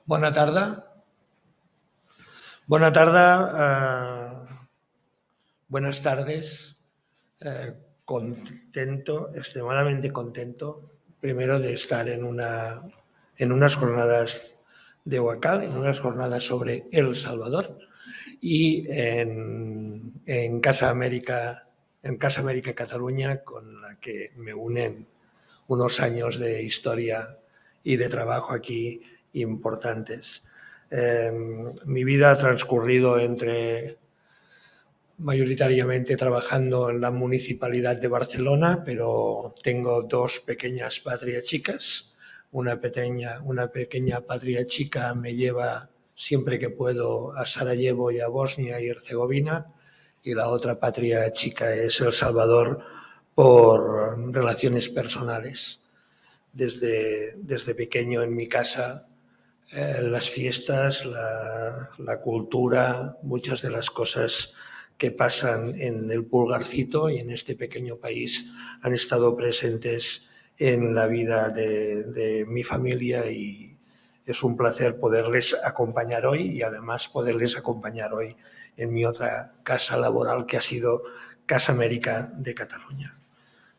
Bona tarda. Bona tarda. Buenas tardes. Contento, extremadamente contento, primero de estar en unas jornadas de Huacal, en unas jornadas sobre El Salvador y en Casa América Cataluña, con la que me unen unos años de historia y de trabajo aquí importantes. Mi vida ha transcurrido mayoritariamente trabajando en la Municipalidad de Barcelona, pero tengo dos pequeñas patrias chicas. Una pequeña patria chica me lleva siempre que puedo a Sarajevo y a Bosnia y Herzegovina, y la otra patria chica es El Salvador por relaciones personales. Desde pequeño en mi casa, las fiestas, la cultura, muchas de las cosas que pasan en el Pulgarcito y en este pequeño país han estado presentes en la vida de mi familia, y es un placer poderles acompañar hoy y además poderles acompañar hoy en mi otra casa laboral, que ha sido Casa América de Cataluña.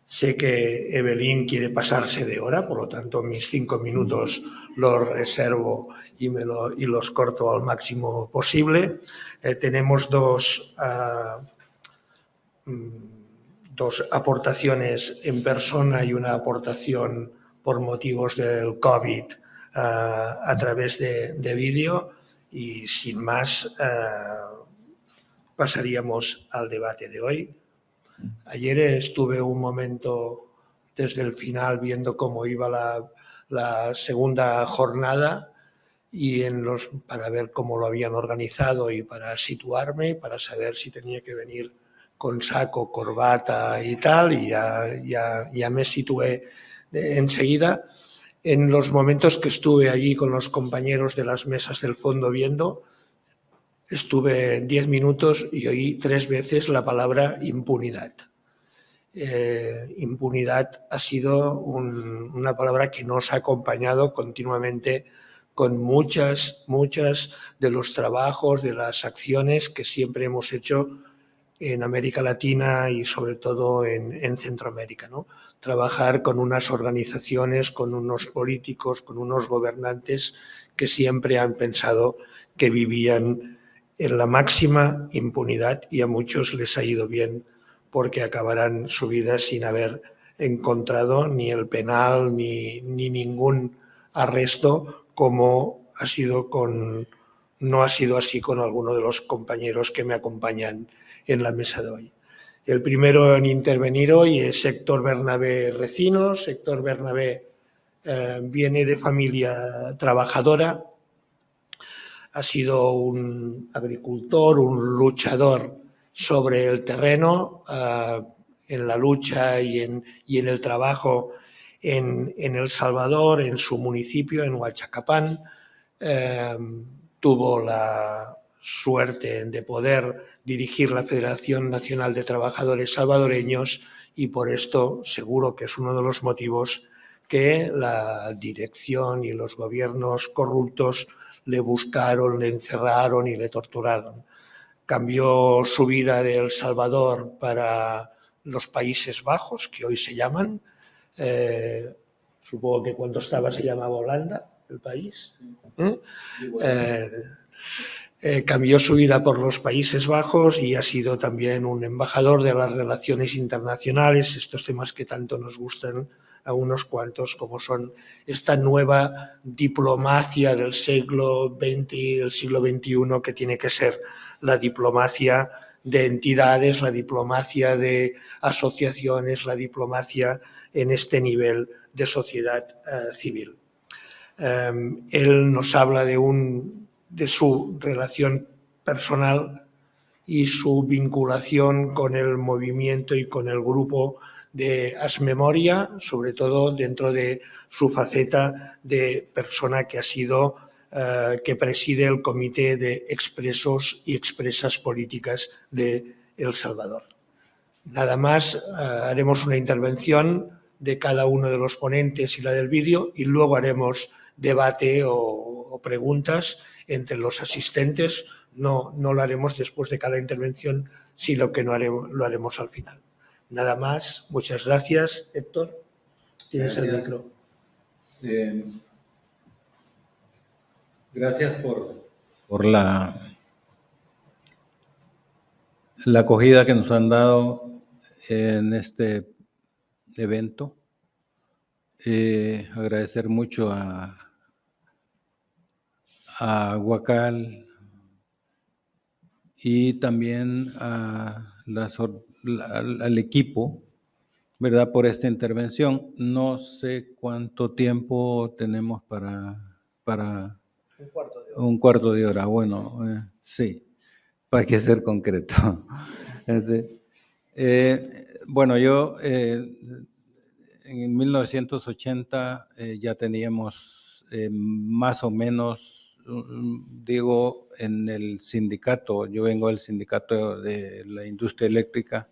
Sé que Evelyn quiere pasarse de hora, por lo tanto mis 5 minutos los reservo y los corto al máximo posible. Tenemos dos aportaciones en persona y una aportación por motivos del COVID a través de vídeo, y sin más pasaríamos al debate de hoy. Ayer estuve un momento desde el final viendo cómo iba la segunda jornada y para ver cómo lo habían organizado y para situarme, para saber si tenía que venir con saco, corbata y tal, y ya me situé enseguida. En los momentos que estuve allí con los compañeros de las mesas del fondo viendo, estuve 10 minutos y oí 3 veces la palabra impunidad. Impunidad ha sido una palabra que nos ha acompañado continuamente con muchas de los trabajos, de las acciones que siempre hemos hecho en América Latina y sobre todo en Centroamérica, ¿no? Trabajar con unas organizaciones, con unos políticos, con unos gobernantes que siempre han pensado que vivían en la máxima impunidad, y a muchos les ha ido bien porque acabarán su vida sin haber encontrado ni el penal ni ningún arresto, como no ha sido así con alguno de los compañeros que me acompañan en la mesa de hoy. El primero en intervenir hoy es Héctor Bernabé Recinos. Héctor Bernabé viene de familia trabajadora. Ha sido un agricultor, un luchador sobre el terreno, en la lucha y en el trabajo en El Salvador, en su municipio, en Huachacapán. Tuvo la suerte de poder dirigir la Federación Nacional de Trabajadores Salvadoreños, y por esto seguro que es uno de los motivos que la dirección y los gobiernos corruptos le buscaron, le encerraron y le torturaron. Cambió su vida de El Salvador para los Países Bajos, que hoy se llaman. Supongo que cuando estaba se llamaba Holanda, el país. Cambió su vida por los Países Bajos y ha sido también un embajador de las relaciones internacionales, estos temas que tanto nos gustan a unos cuantos, como son esta nueva diplomacia del siglo XX y del siglo XXI, que tiene que ser la diplomacia de entidades, la diplomacia de asociaciones, la diplomacia en este nivel de sociedad civil. Él nos habla de su relación personal y su vinculación con el movimiento y con el grupo de Haz Memoria, sobre todo dentro de su faceta de persona que que preside el Comité de Expresos y Expresas Políticas de El Salvador. Nada más, haremos una intervención de cada uno de los ponentes y la del vídeo, y luego haremos debate o preguntas entre los asistentes. No lo haremos después de cada intervención, sino que lo haremos al final. Nada más, muchas gracias, Héctor. Tienes el micro. Gracias por la acogida que nos han dado en este evento. Agradecer mucho a Huacal y también al equipo, ¿verdad?, por esta intervención. No sé cuánto tiempo tenemos para un cuarto de hora. Bueno, sí, hay que ser concreto. Bueno, yo en 1980 ya teníamos más o menos, digo, en el sindicato, yo vengo del sindicato de la industria eléctrica,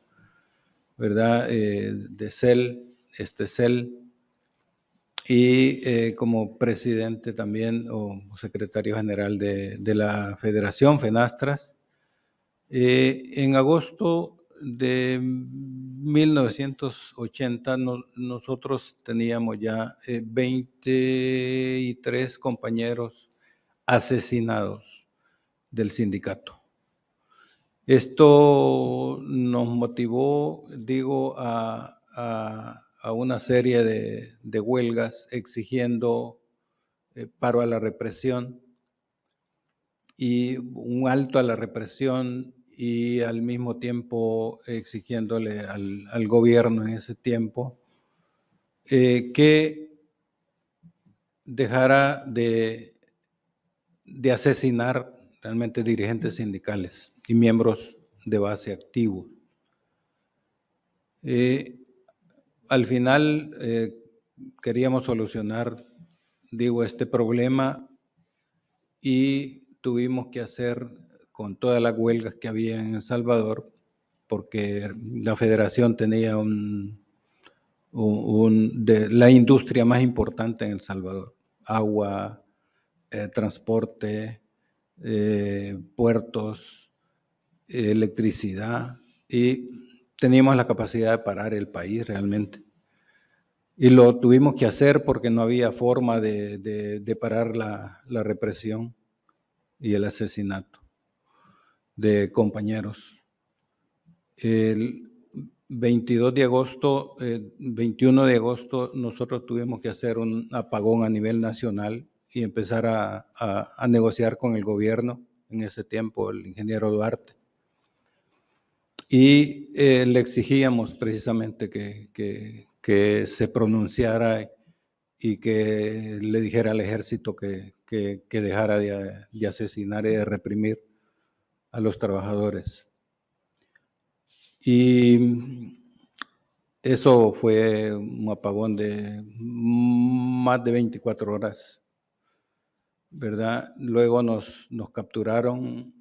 ¿verdad?, de CEL, CEL, y como presidente también o secretario general de la Federación FENASTRAS. En agosto de 1980 nosotros teníamos ya 23 compañeros asesinados del sindicato. Esto nos motivó, digo, a una serie de huelgas exigiendo paro a la represión y un alto a la represión, y al mismo tiempo exigiéndole al gobierno en ese tiempo que dejara de asesinar realmente dirigentes sindicales y miembros de base activos. Al final queríamos solucionar, digo, este problema, y tuvimos que hacer con todas las huelgas que había en El Salvador, porque la federación tenía la industria más importante en El Salvador: agua, transporte, puertos, electricidad, y teníamos la capacidad de parar el país realmente. Y lo tuvimos que hacer porque no había forma de parar la represión y el asesinato de compañeros. El 21 de agosto, nosotros tuvimos que hacer un apagón a nivel nacional y empezar a negociar con el gobierno, en ese tiempo el ingeniero Duarte. Y le exigíamos precisamente que se pronunciara y que le dijera al ejército que dejara de asesinar y de reprimir a los trabajadores. Y eso fue un apagón de más de 24 horas, ¿verdad? Luego nos capturaron,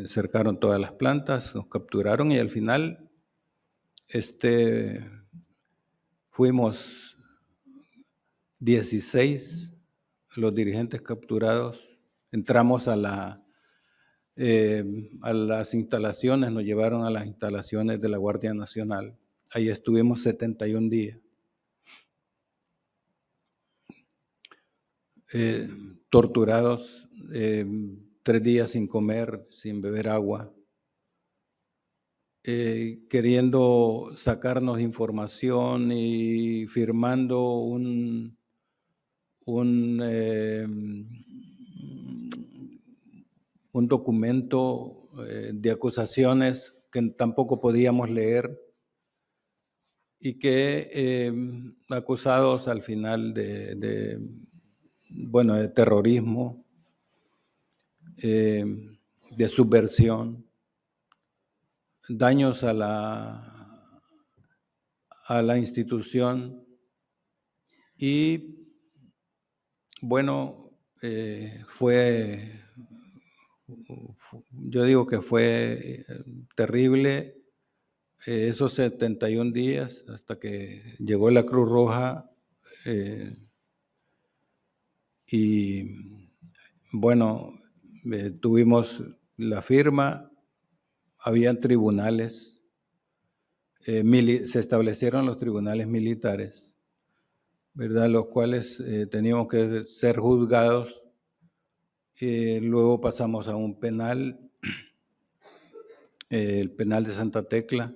cercaron todas las plantas, nos capturaron, y al final fuimos 16 los dirigentes capturados. Entramos a las instalaciones, nos llevaron a las instalaciones de la Guardia Nacional. Ahí estuvimos 71 días. Torturados, 3 días sin comer, sin beber agua, queriendo sacarnos información y firmando un documento de acusaciones que tampoco podíamos leer, y que acusados al final de terrorismo, de subversión, daños a la institución, y bueno, yo digo que fue terrible, esos 71 días hasta que llegó la Cruz Roja y bueno, tuvimos la firma, habían tribunales, se establecieron los tribunales militares, ¿verdad? Los cuales teníamos que ser juzgados. Luego pasamos a un penal, el penal de Santa Tecla.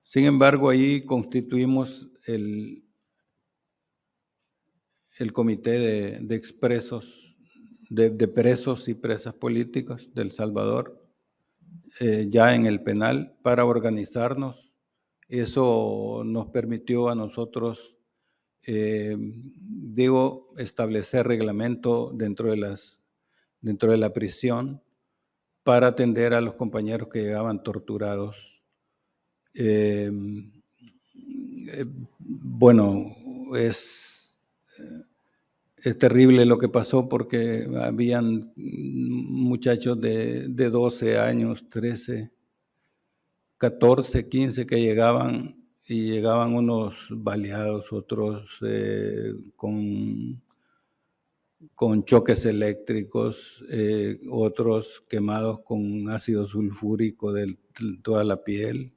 Sin embargo, ahí constituimos el comité de expresos, de presos y presas políticas de El Salvador, ya en el penal, para organizarnos. Eso nos permitió a nosotros, establecer reglamento dentro de la prisión para atender a los compañeros que llegaban torturados. Bueno, es terrible lo que pasó porque habían muchachos de 12 años, 13, 14, 15 que llegaban y llegaban unos baleados, otros con choques eléctricos, otros quemados con ácido sulfúrico de toda la piel.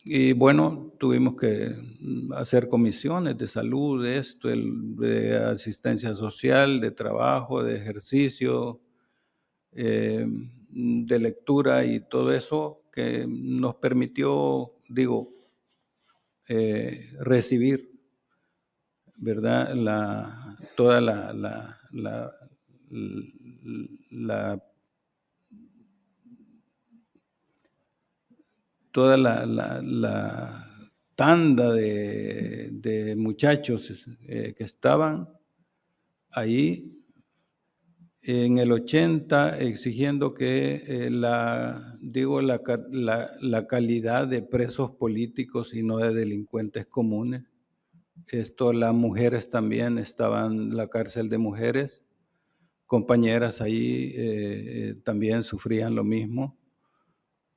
Y bueno, tuvimos que hacer comisiones de salud, de asistencia social, de trabajo, de ejercicio, de lectura y todo eso que nos permitió, recibir, ¿verdad? Toda la tanda de muchachos que estaban ahí en el 80 exigiendo que la calidad de presos políticos y no de delincuentes comunes. Las mujeres también estaban en la cárcel de mujeres, compañeras ahí también sufrían lo mismo.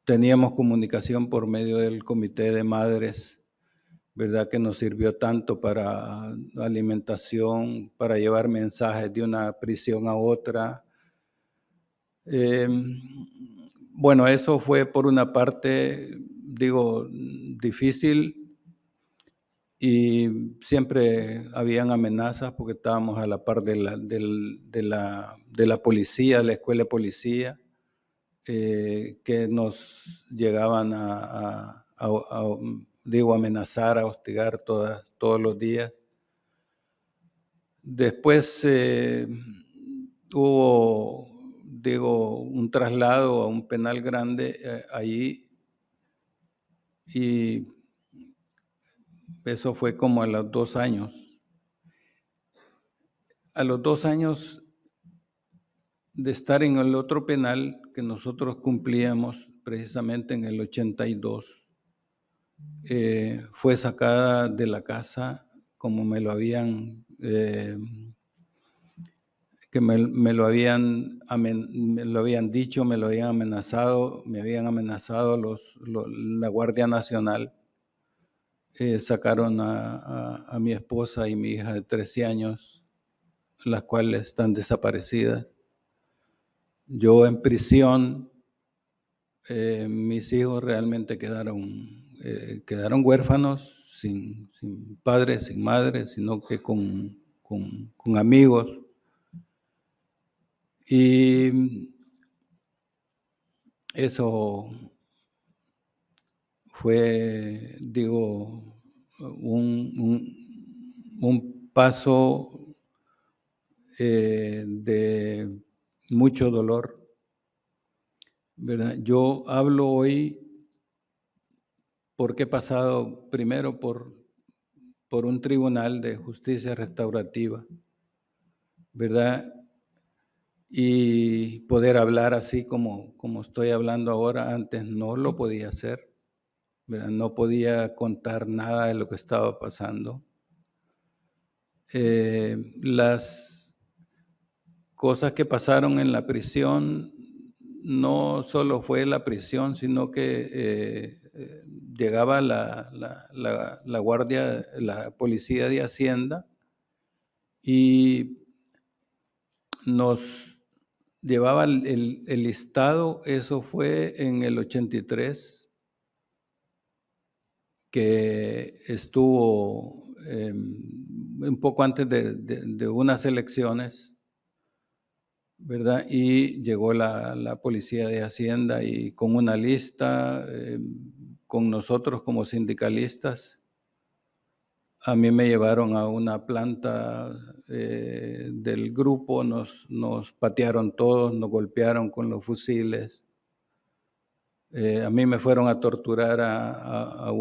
Teníamos comunicación por medio del comité de madres, ¿verdad? Que nos sirvió tanto para alimentación, para llevar mensajes de una prisión a otra. Bueno, eso fue por una parte, difícil, y siempre habían amenazas porque estábamos a la par de la policía, la escuela de policía, que nos llegaban a amenazar, a hostigar todos los días. Después hubo, un traslado a un penal grande allí, y eso fue como a los 2 años. A los 2 años de estar en el otro penal que nosotros cumplíamos precisamente en el 82, fue sacada de la casa como me lo habían dicho, me lo habían amenazado, la Guardia Nacional. Sacaron a mi esposa y mi hija de 13 años, las cuales están desaparecidas. Yo en prisión, mis hijos realmente quedaron huérfanos, sin padre, sin madre, sino que con amigos. Y eso fue, un paso de mucho dolor, ¿verdad? Yo hablo hoy porque he pasado primero por un tribunal de justicia restaurativa, ¿verdad? Y poder hablar así como estoy hablando ahora, antes no lo podía hacer, ¿verdad? No podía contar nada de lo que estaba pasando. Las cosas que pasaron en la prisión no solo fue la prisión, sino que llegaba la guardia, la policía de Hacienda y nos llevaba el listado. Eso fue en el 83, que estuvo un poco antes de unas elecciones, ¿verdad? Y llegó la policía de Hacienda y con una lista, con nosotros como sindicalistas. A mí me llevaron a una planta del grupo, nos patearon todos, nos golpearon con los fusiles. A mí me fueron a torturar a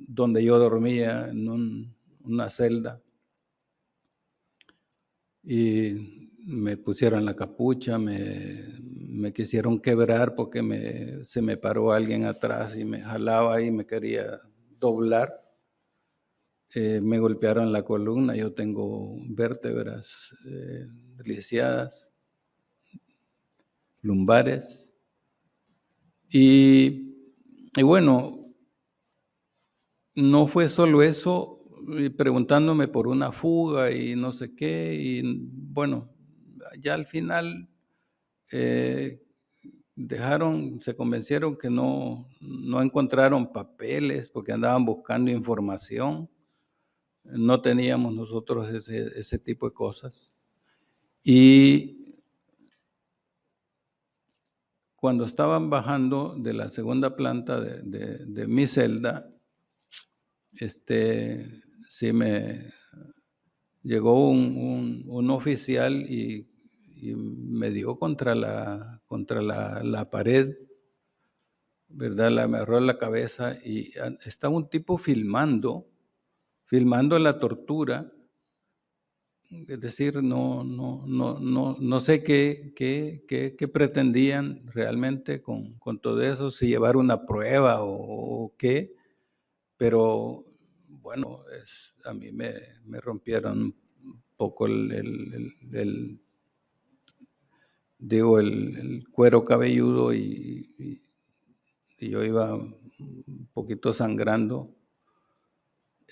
donde yo dormía, en una celda. Y me pusieron la capucha, me quisieron quebrar porque se me paró alguien atrás y me jalaba y me quería doblar. Me golpearon la columna, yo tengo vértebras lisiadas, lumbares. Y bueno, no fue solo eso, preguntándome por una fuga y no sé qué, y bueno, ya al final se convencieron que no encontraron papeles porque andaban buscando información. No teníamos nosotros ese tipo de cosas. Y cuando estaban bajando de la segunda planta de mi celda, sí me llegó un oficial y me dio contra la pared, ¿verdad? Me agarró la cabeza y estaba un tipo filmando la tortura. Es decir, no sé qué pretendían realmente con todo eso, si llevar una prueba o qué, pero bueno, a mí me rompieron un poco el cuero cabelludo y yo iba un poquito sangrando.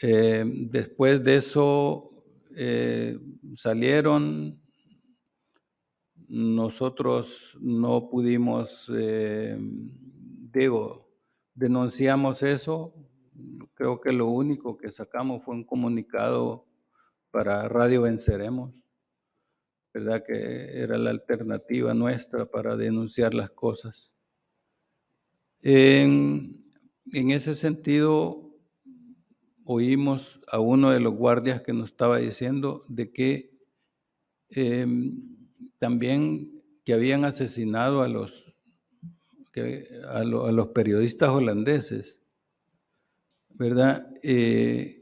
Después de eso salieron. Nosotros no pudimos, denunciamos eso. Creo que lo único que sacamos fue un comunicado para Radio Venceremos, ¿verdad? Que era la alternativa nuestra para denunciar las cosas. En ese sentido, oímos a uno de los guardias que nos estaba diciendo de que también que habían asesinado a los periodistas holandeses, ¿verdad? Y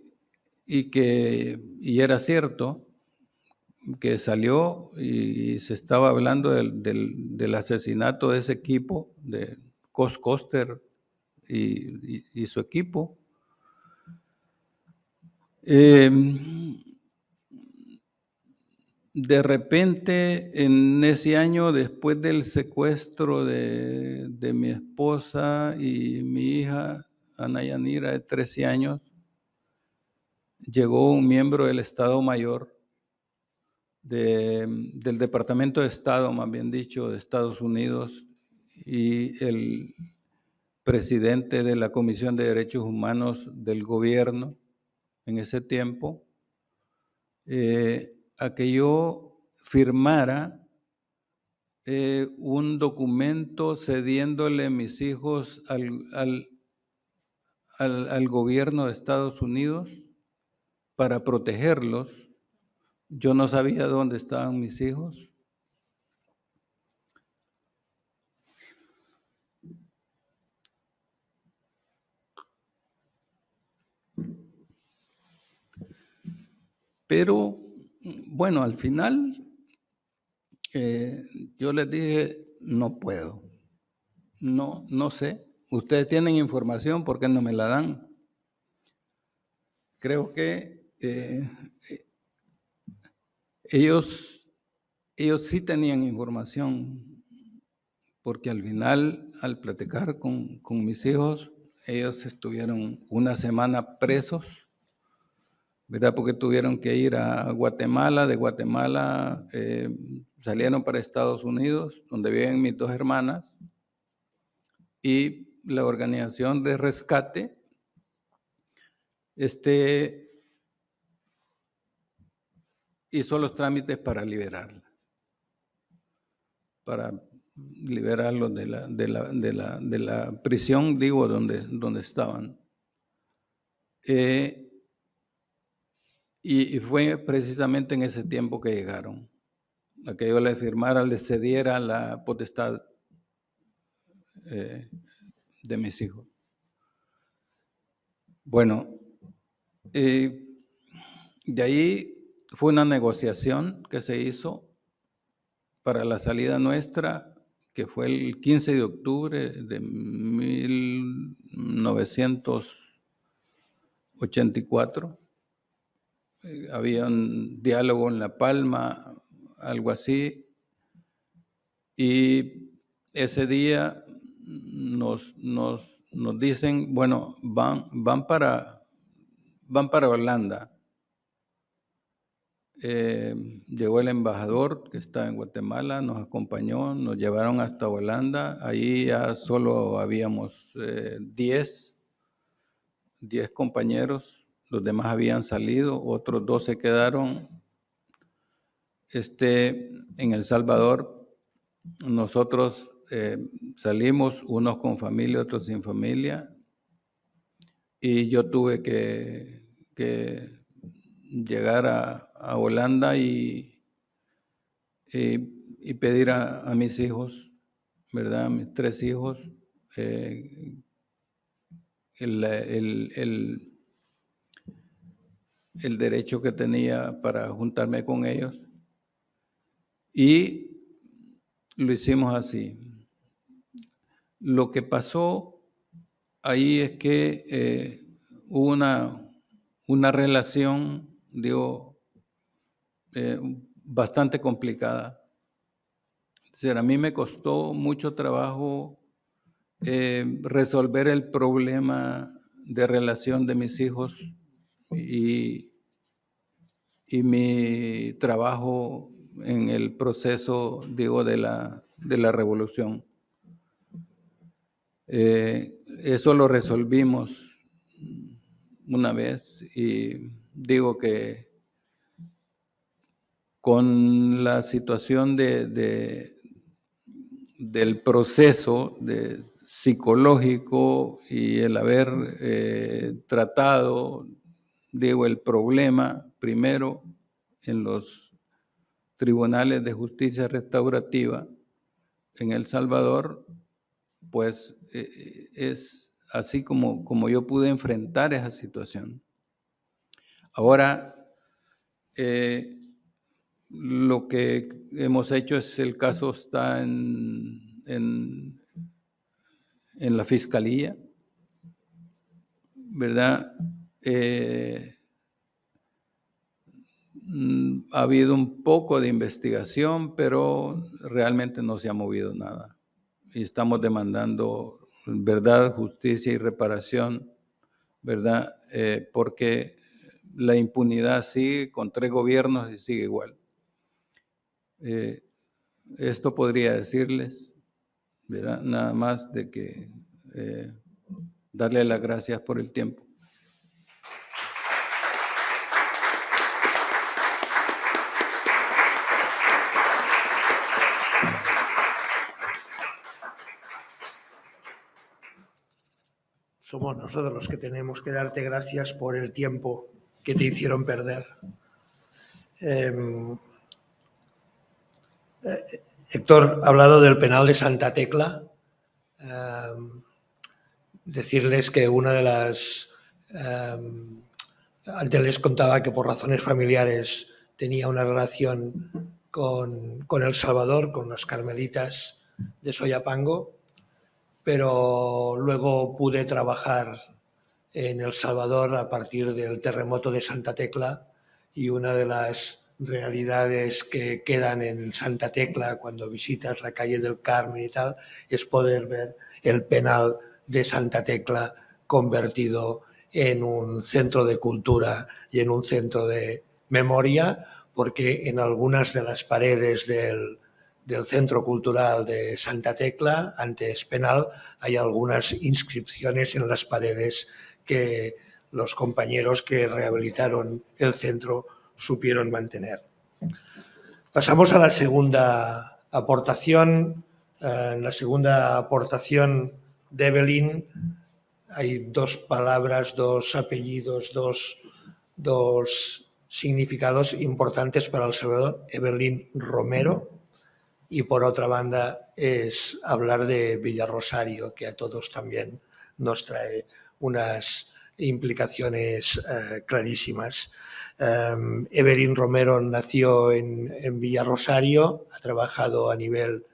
era cierto que salió y se estaba hablando del asesinato de ese equipo, de Koos Koster y su equipo. De repente, en ese año, después del secuestro de mi esposa y mi hija, Ana Yanira, de 13 años, llegó un miembro del Estado Mayor, del Departamento de Estado, más bien dicho, de Estados Unidos, y el presidente de la Comisión de Derechos Humanos del gobierno en ese tiempo, a que yo firmara un documento cediéndole mis hijos al gobierno de Estados Unidos para protegerlos. Yo no sabía dónde estaban mis hijos. Pero, bueno, al final yo les dije, no puedo, no sé. Ustedes tienen información, ¿por qué no me la dan? Creo que ellos sí tenían información, porque al final, al platicar con mis hijos, ellos estuvieron una semana presos, ¿verdad? Porque tuvieron que ir a Guatemala, de Guatemala salieron para Estados Unidos, donde viven mis 2 hermanas, y la organización de rescate hizo los trámites para liberarla, para liberarlos de la prisión, digo, donde estaban. Y fue precisamente en ese tiempo que llegaron, a que yo les firmara, les cediera la potestad de mis hijos. Bueno, de ahí fue una negociación que se hizo para la salida nuestra, que fue el 15 de octubre de 1984. Había un diálogo en La Palma, algo así, y ese día nos dicen, bueno, van para Holanda. Llegó el embajador que está en Guatemala, nos acompañó, nos llevaron hasta Holanda. Ahí ya solo habíamos 10 compañeros, los demás habían salido, otros 2 se quedaron. En El Salvador, nosotros salimos, unos con familia, otros sin familia, y yo tuve que llegar a Holanda y pedir a mis hijos, ¿verdad? A mis 3 hijos, el derecho que tenía para juntarme con ellos, y lo hicimos así. Lo que pasó ahí es que hubo una relación, digo, bastante complicada. Es decir, a mí me costó mucho trabajo resolver el problema de relación de mis hijos y mi trabajo en el proceso, digo, de la revolución. Eso lo resolvimos una vez, y digo que con la situación del proceso psicológico y el haber tratado, digo, el problema primero en los tribunales de justicia restaurativa en El Salvador, pues es así como yo pude enfrentar esa situación. Ahora, lo que hemos hecho es, el caso está en la fiscalía, ¿verdad? Ha habido un poco de investigación, pero realmente no se ha movido nada. Y estamos demandando verdad, justicia y reparación, ¿verdad? Porque la impunidad sigue con 3 gobiernos y sigue igual. Esto podría decirles, ¿verdad? Nada más de que darle las gracias por el tiempo. Somos nosotros los que tenemos que darte gracias por el tiempo que te hicieron perder. Héctor ha hablado del penal de Santa Tecla. Decirles que una de las... antes les contaba que por razones familiares tenía una relación con El Salvador, con las carmelitas de Soyapango, pero luego pude trabajar en El Salvador a partir del terremoto de Santa Tecla, y una de las realidades que quedan en Santa Tecla cuando visitas la calle del Carmen y tal, es poder ver el penal de Santa Tecla convertido en un centro de cultura y en un centro de memoria, porque en algunas de las paredes del Centro Cultural de Santa Tecla, antes penal, hay algunas inscripciones en las paredes que los compañeros que rehabilitaron el centro supieron mantener. Pasamos a la segunda aportación. En la segunda aportación de Evelyn hay dos palabras, dos apellidos, dos significados importantes para El Salvador. Evelyn Romero, y por otra banda es hablar de Villarrosario, que a todos también nos trae unas implicaciones clarísimas. Evelyn Romero nació en Villarrosario, ha trabajado a nivel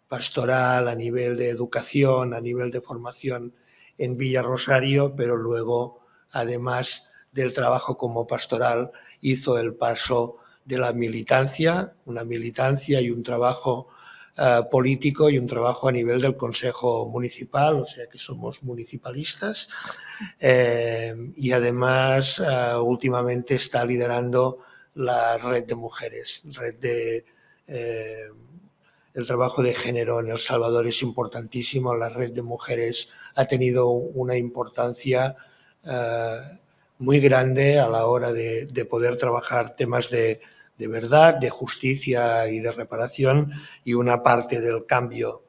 pastoral, a nivel de educación, a nivel de formación en Villarrosario, pero luego, además del trabajo como pastoral, hizo el paso de la militancia, una militancia y un trabajo político y un trabajo a nivel del Consejo Municipal, o sea que somos municipalistas, y además últimamente está liderando la red de mujeres, el trabajo de género en El Salvador es importantísimo. La red de mujeres ha tenido una importancia muy grande a la hora de poder trabajar temas de verdad, de justicia y de reparación, y una parte del cambio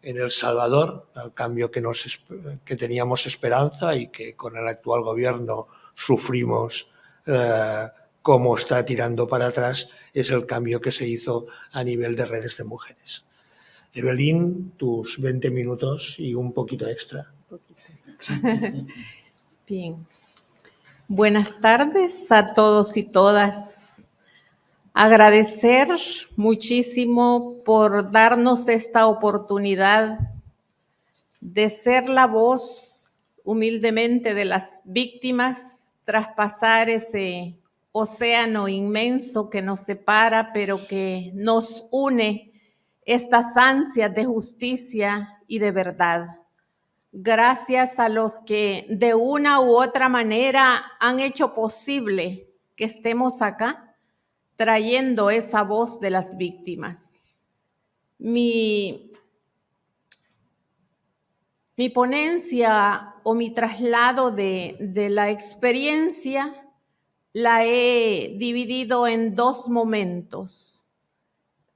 en El Salvador, el cambio que teníamos esperanza y que con el actual gobierno sufrimos cómo está tirando para atrás, es el cambio que se hizo a nivel de redes de mujeres. Evelyn, tus 20 minutos y un poquito extra. Bien. Buenas tardes a todos y todas. Agradecer muchísimo por darnos esta oportunidad de ser la voz humildemente de las víctimas, traspasar ese océano inmenso que nos separa, pero que nos une estas ansias de justicia y de verdad. Gracias a los que de una u otra manera han hecho posible que estemos acá, trayendo esa voz de las víctimas. Mi ponencia o mi traslado de la experiencia la he dividido en dos momentos.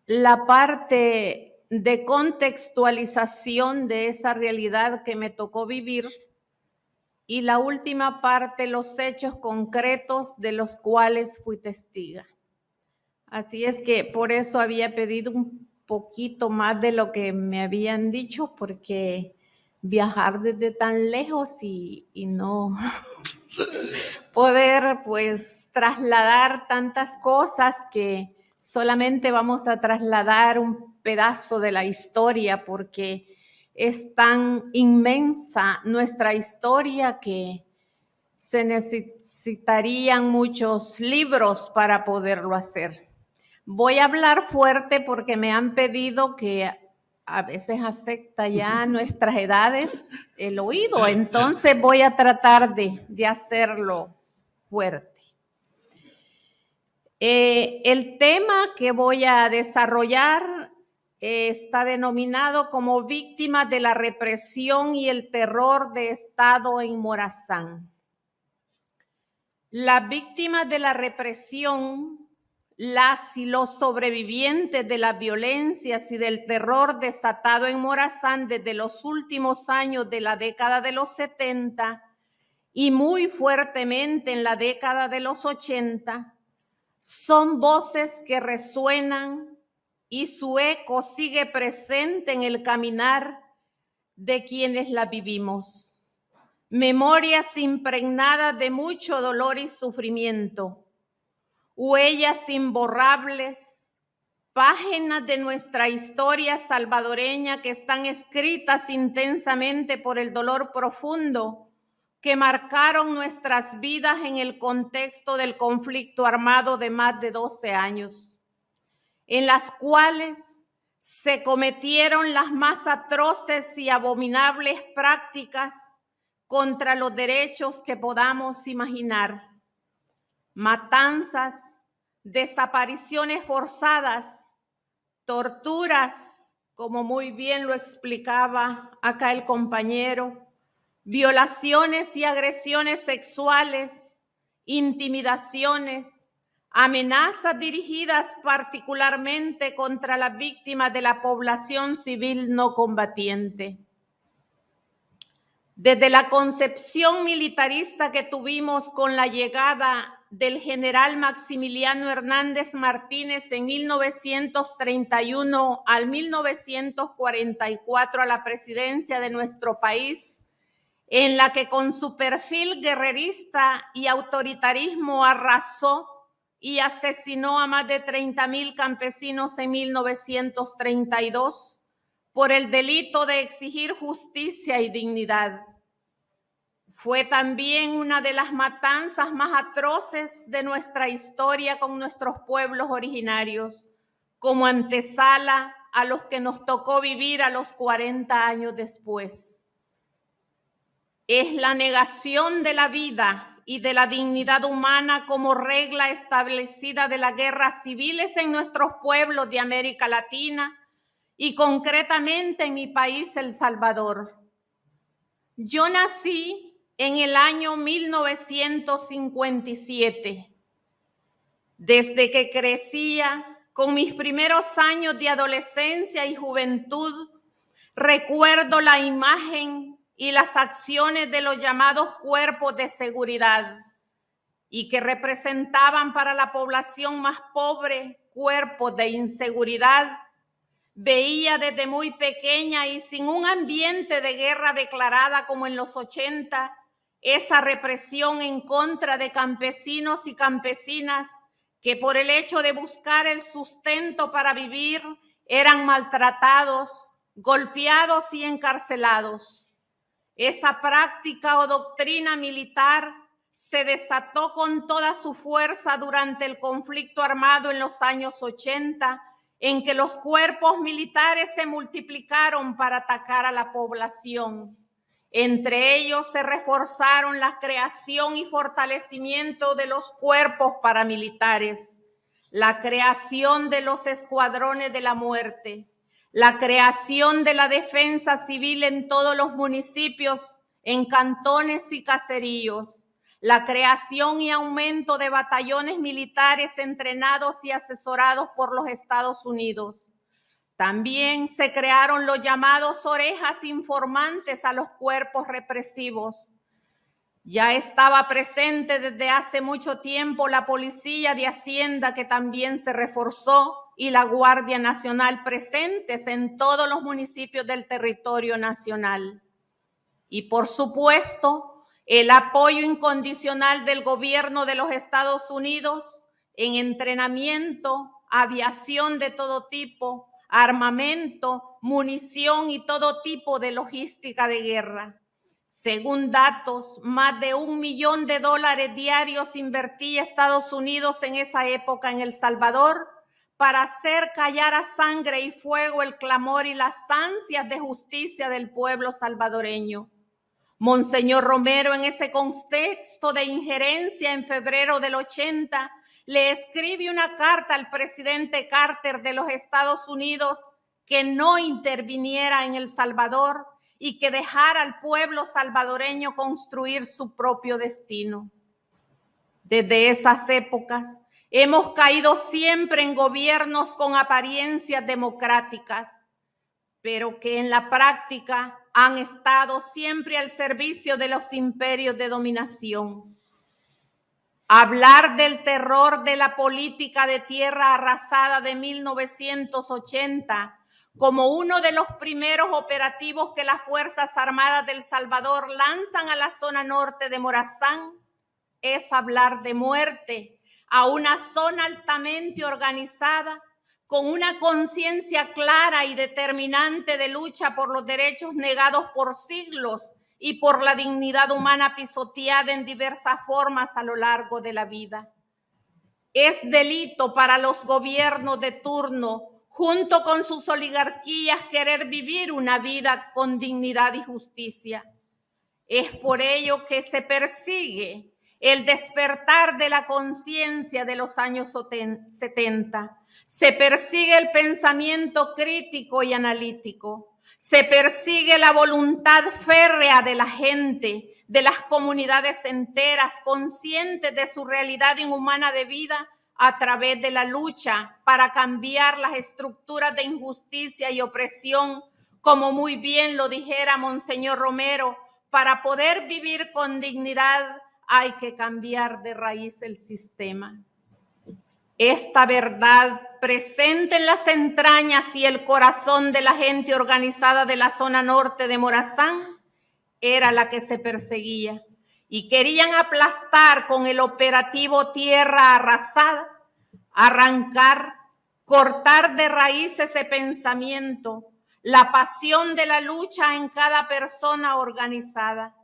La parte de contextualización de esa realidad que me tocó vivir y la última parte, los hechos concretos de los cuales fui testiga. Así es que por eso había pedido un poquito más de lo que me habían dicho, porque viajar desde tan lejos y no poder pues trasladar tantas cosas que solamente vamos a trasladar un pedazo de la historia, porque es tan inmensa nuestra historia que se necesitarían muchos libros para poderlo hacer. Voy a hablar fuerte porque me han pedido que a veces afecta ya nuestras edades el oído, entonces voy a tratar de hacerlo fuerte. El tema que voy a desarrollar está denominado como víctimas de la represión y el terror de Estado en Morazán. Las víctimas de la represión, las y los sobrevivientes de las violencias y del terror desatado en Morazán desde los últimos años de la década de los 70 y muy fuertemente en la década de los 80, son voces que resuenan y su eco sigue presente en el caminar de quienes la vivimos. Memorias impregnadas de mucho dolor y sufrimiento, huellas imborrables, páginas de nuestra historia salvadoreña que están escritas intensamente por el dolor profundo que marcaron nuestras vidas en el contexto del conflicto armado de más de 12 años, en las cuales se cometieron las más atroces y abominables prácticas contra los derechos que podamos imaginar. Matanzas, desapariciones forzadas, torturas, como muy bien lo explicaba acá el compañero, violaciones y agresiones sexuales, intimidaciones, amenazas dirigidas particularmente contra las víctimas de la población civil no combatiente. Desde la concepción militarista que tuvimos con la llegada del general Maximiliano Hernández Martínez en 1931 al 1944 a la presidencia de nuestro país, en la que con su perfil guerrerista y autoritarismo arrasó y asesinó a más de 30,000 campesinos en 1932 por el delito de exigir justicia y dignidad. Fue también una de las matanzas más atroces de nuestra historia con nuestros pueblos originarios, como antesala a los que nos tocó vivir a los 40 años después. Es la negación de la vida y de la dignidad humana como regla establecida de las guerras civiles en nuestros pueblos de América Latina y concretamente en mi país, El Salvador. Yo nací en el año 1957. Desde que crecía, con mis primeros años de adolescencia y juventud, recuerdo la imagen y las acciones de los llamados cuerpos de seguridad y que representaban para la población más pobre cuerpos de inseguridad. Veía desde muy pequeña y sin un ambiente de guerra declarada como en los 80, esa represión en contra de campesinos y campesinas que por el hecho de buscar el sustento para vivir eran maltratados, golpeados y encarcelados. Esa práctica o doctrina militar se desató con toda su fuerza durante el conflicto armado en los años 80, en que los cuerpos militares se multiplicaron para atacar a la población. Entre ellos se reforzaron la creación y fortalecimiento de los cuerpos paramilitares, la creación de los escuadrones de la muerte, la creación de la defensa civil en todos los municipios, en cantones y caseríos, la creación y aumento de batallones militares entrenados y asesorados por los Estados Unidos. También se crearon los llamados orejas informantes a los cuerpos represivos. Ya estaba presente desde hace mucho tiempo la Policía de Hacienda, que también se reforzó, y la Guardia Nacional presentes en todos los municipios del territorio nacional. Y por supuesto, el apoyo incondicional del gobierno de los Estados Unidos en entrenamiento, aviación de todo tipo, armamento, munición y todo tipo de logística de guerra. Según datos, más de $1 millón diarios invertía Estados Unidos en esa época en El Salvador para hacer callar a sangre y fuego el clamor y las ansias de justicia del pueblo salvadoreño. Monseñor Romero, en ese contexto de injerencia, en febrero del 80, le escribe una carta al presidente Carter de los Estados Unidos que no interviniera en El Salvador y que dejara al pueblo salvadoreño construir su propio destino. Desde esas épocas hemos caído siempre en gobiernos con apariencias democráticas, pero que en la práctica han estado siempre al servicio de los imperios de dominación. Hablar del terror de la política de tierra arrasada de 1980 como uno de los primeros operativos que las Fuerzas Armadas de El Salvador lanzan a la zona norte de Morazán es hablar de muerte a una zona altamente organizada con una conciencia clara y determinante de lucha por los derechos negados por siglos y por la dignidad humana pisoteada en diversas formas a lo largo de la vida. Es delito para los gobiernos de turno, junto con sus oligarquías, querer vivir una vida con dignidad y justicia. Es por ello que se persigue el despertar de la conciencia de los años 70. Se persigue el pensamiento crítico y analítico. Se persigue la voluntad férrea de la gente, de las comunidades enteras, conscientes de su realidad inhumana de vida, a través de la lucha para cambiar las estructuras de injusticia y opresión, como muy bien lo dijera Monseñor Romero. Para poder vivir con dignidad hay que cambiar de raíz el sistema. Esta verdad, presente en las entrañas y el corazón de la gente organizada de la zona norte de Morazán, era la que se perseguía y querían aplastar con el operativo Tierra Arrasada, arrancar, cortar de raíz ese pensamiento, la pasión de la lucha en cada persona organizada,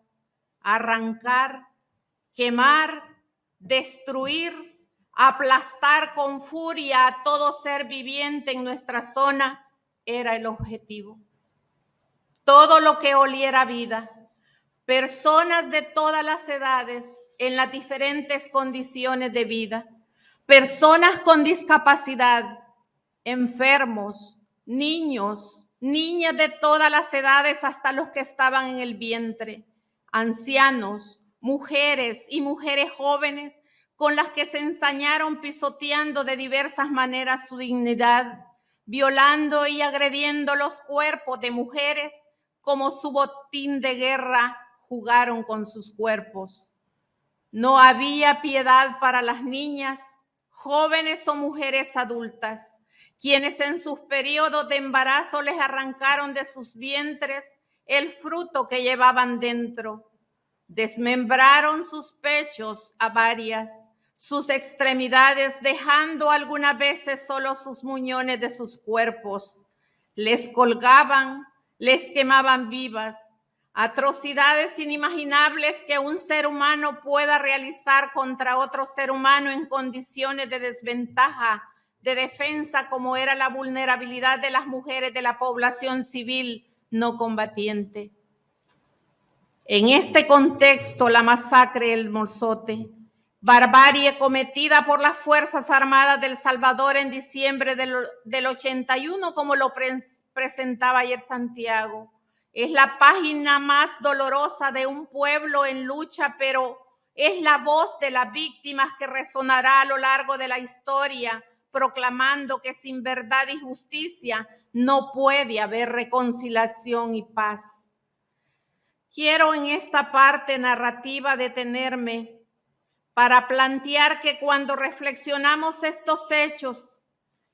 arrancar, quemar, destruir, aplastar con furia a todo ser viviente en nuestra zona era el objetivo. Todo lo que oliera vida, personas de todas las edades en las diferentes condiciones de vida, personas con discapacidad, enfermos, niños, niñas de todas las edades hasta los que estaban en el vientre, ancianos, mujeres y mujeres jóvenes con las que se ensañaron pisoteando de diversas maneras su dignidad, violando y agrediendo los cuerpos de mujeres como su botín de guerra jugaron con sus cuerpos. No había piedad para las niñas, jóvenes o mujeres adultas, quienes en sus periodos de embarazo les arrancaron de sus vientres el fruto que llevaban dentro. Desmembraron sus pechos a varias, sus extremidades, dejando algunas veces solo sus muñones de sus cuerpos. Les colgaban, les quemaban vivas. Atrocidades inimaginables que un ser humano pueda realizar contra otro ser humano en condiciones de desventaja, de defensa, como era la vulnerabilidad de las mujeres de la población civil no combatiente. En este contexto, la masacre del Morzote, barbarie cometida por las Fuerzas Armadas del Salvador en diciembre del 81, como lo presentaba ayer Santiago, es la página más dolorosa de un pueblo en lucha, pero es la voz de las víctimas que resonará a lo largo de la historia, proclamando que sin verdad y justicia no puede haber reconciliación y paz. Quiero en esta parte narrativa detenerme para plantear que cuando reflexionamos estos hechos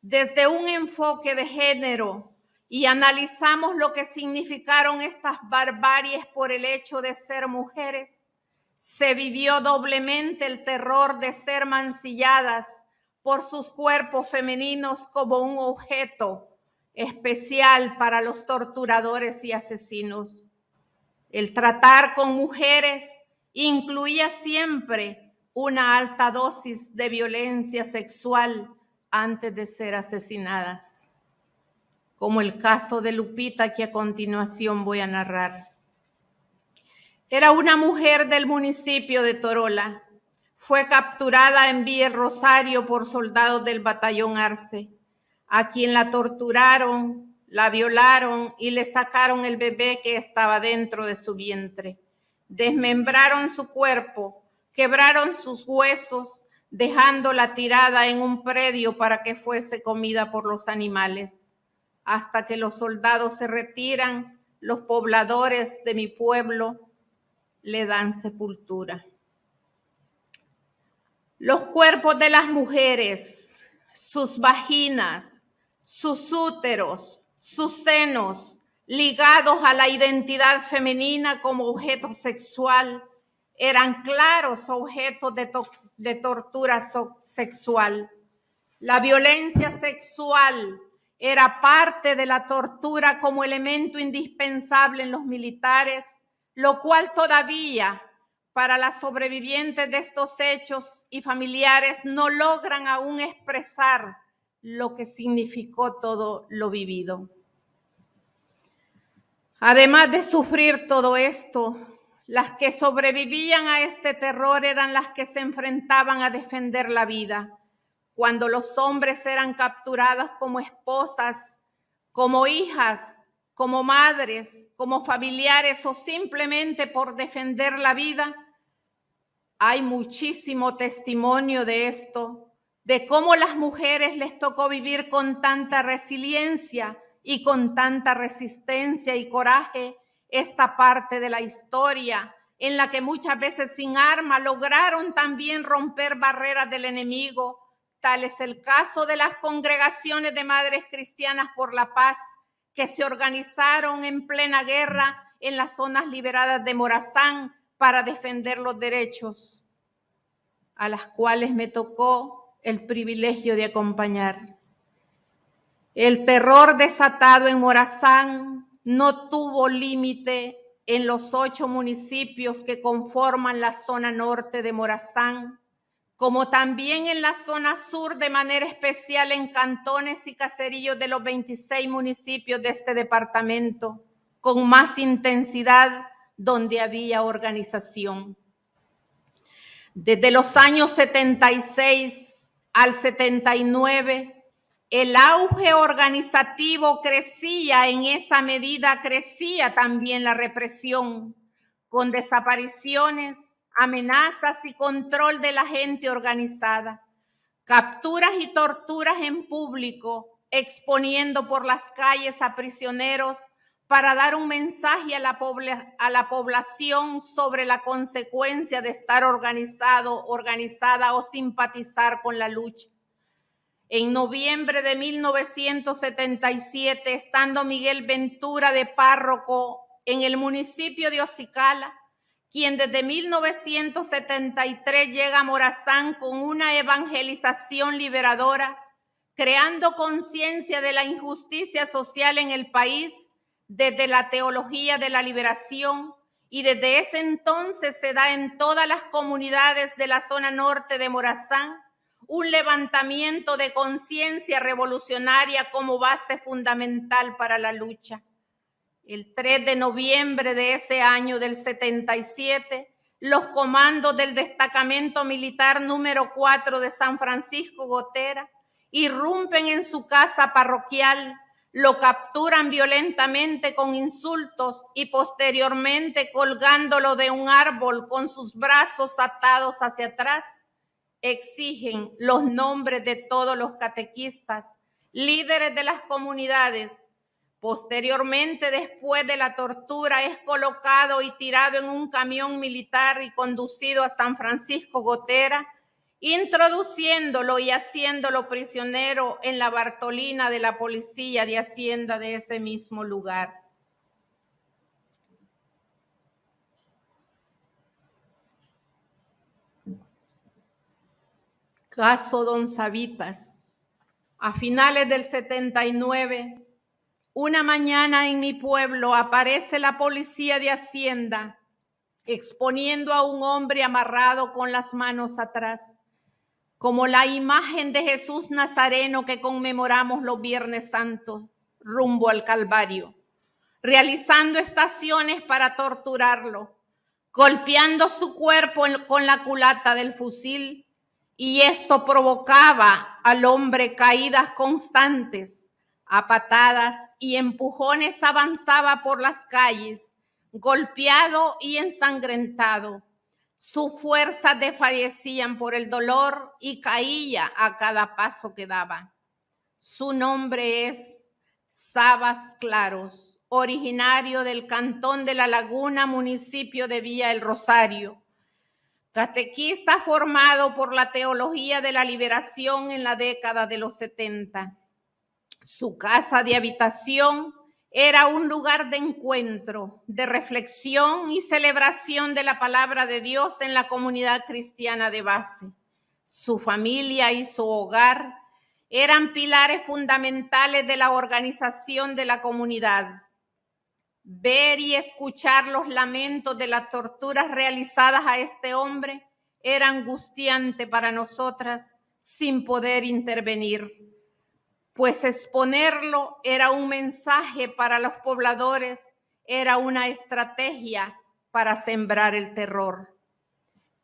desde un enfoque de género y analizamos lo que significaron estas barbaries por el hecho de ser mujeres, se vivió doblemente el terror de ser mancilladas por sus cuerpos femeninos como un objeto especial para los torturadores y asesinos. El tratar con mujeres incluía siempre una alta dosis de violencia sexual antes de ser asesinadas, como el caso de Lupita, que a continuación voy a narrar. Era una mujer del municipio de Torola. Fue capturada en Villa El Rosario por soldados del batallón Arce, a quien la torturaron, la violaron y le sacaron el bebé que estaba dentro de su vientre. Desmembraron su cuerpo, quebraron sus huesos, dejándola tirada en un predio para que fuese comida por los animales. Hasta que los soldados se retiran, los pobladores de mi pueblo le dan sepultura. Los cuerpos de las mujeres, sus vaginas, sus úteros, sus senos, ligados a la identidad femenina como objeto sexual, eran claros objetos de tortura sexual. La violencia sexual era parte de la tortura como elemento indispensable en los militares, lo cual todavía para las sobrevivientes de estos hechos y familiares no logran aún expresar lo que significó todo lo vivido. Además de sufrir todo esto, las que sobrevivían a este terror eran las que se enfrentaban a defender la vida, cuando los hombres eran capturados como esposas, como hijas, como madres, como familiares o simplemente por defender la vida. Hay muchísimo testimonio de esto, de cómo las mujeres les tocó vivir con tanta resiliencia y con tanta resistencia y coraje esta parte de la historia, en la que muchas veces sin arma lograron también romper barreras del enemigo. Tal es el caso de las congregaciones de Madres Cristianas por la Paz, que se organizaron en plena guerra en las zonas liberadas de Morazán para defender los derechos, a las cuales me tocó el privilegio de acompañar. El terror desatado en Morazán no tuvo límite en los 8 municipios que conforman la zona norte de Morazán, como también en la zona sur, de manera especial en cantones y caseríos de los 26 municipios de este departamento, con más intensidad donde había organización. Desde los años 76 al 79, el auge organizativo crecía, en esa medida crecía también la represión, con desapariciones, amenazas y control de la gente organizada, capturas y torturas en público, exponiendo por las calles a prisioneros para dar un mensaje a la población sobre la consecuencia de estar organizada o simpatizar con la lucha. En noviembre de 1977, estando Miguel Ventura de párroco en el municipio de Ocicala, quien desde 1973 llega a Morazán con una evangelización liberadora, creando conciencia de la injusticia social en el país desde la teología de la liberación, y desde ese entonces se da en todas las comunidades de la zona norte de Morazán un levantamiento de conciencia revolucionaria como base fundamental para la lucha. El 3 de noviembre de ese año del 77, los comandos del destacamento militar número 4 de San Francisco Gotera irrumpen en su casa parroquial, lo capturan violentamente con insultos y posteriormente colgándolo de un árbol con sus brazos atados hacia atrás. Exigen los nombres de todos los catequistas, líderes de las comunidades. Posteriormente, después de la tortura, es colocado y tirado en un camión militar y conducido a San Francisco Gotera, introduciéndolo y haciéndolo prisionero en la Bartolina de la Policía de Hacienda de ese mismo lugar. Caso Don Sabitas. A finales del 79, una mañana en mi pueblo aparece la policía de Hacienda exponiendo a un hombre amarrado con las manos atrás, como la imagen de Jesús Nazareno que conmemoramos los Viernes Santos, rumbo al Calvario, realizando estaciones para torturarlo, golpeando su cuerpo con la culata del fusil, y esto provocaba al hombre caídas constantes. A patadas y empujones avanzaba por las calles, golpeado y ensangrentado. Sus fuerzas desfallecían por el dolor y caía a cada paso que daba. Su nombre es Sabas Claros, originario del cantón de La Laguna, municipio de Villa El Rosario. Catequista formado por la teología de la liberación en la década de los 70. Su casa de habitación era un lugar de encuentro, de reflexión y celebración de la palabra de Dios en la comunidad cristiana de base. Su familia y su hogar eran pilares fundamentales de la organización de la comunidad. Ver y escuchar los lamentos de las torturas realizadas a este hombre era angustiante para nosotras sin poder intervenir, pues exponerlo era un mensaje para los pobladores, era una estrategia para sembrar el terror.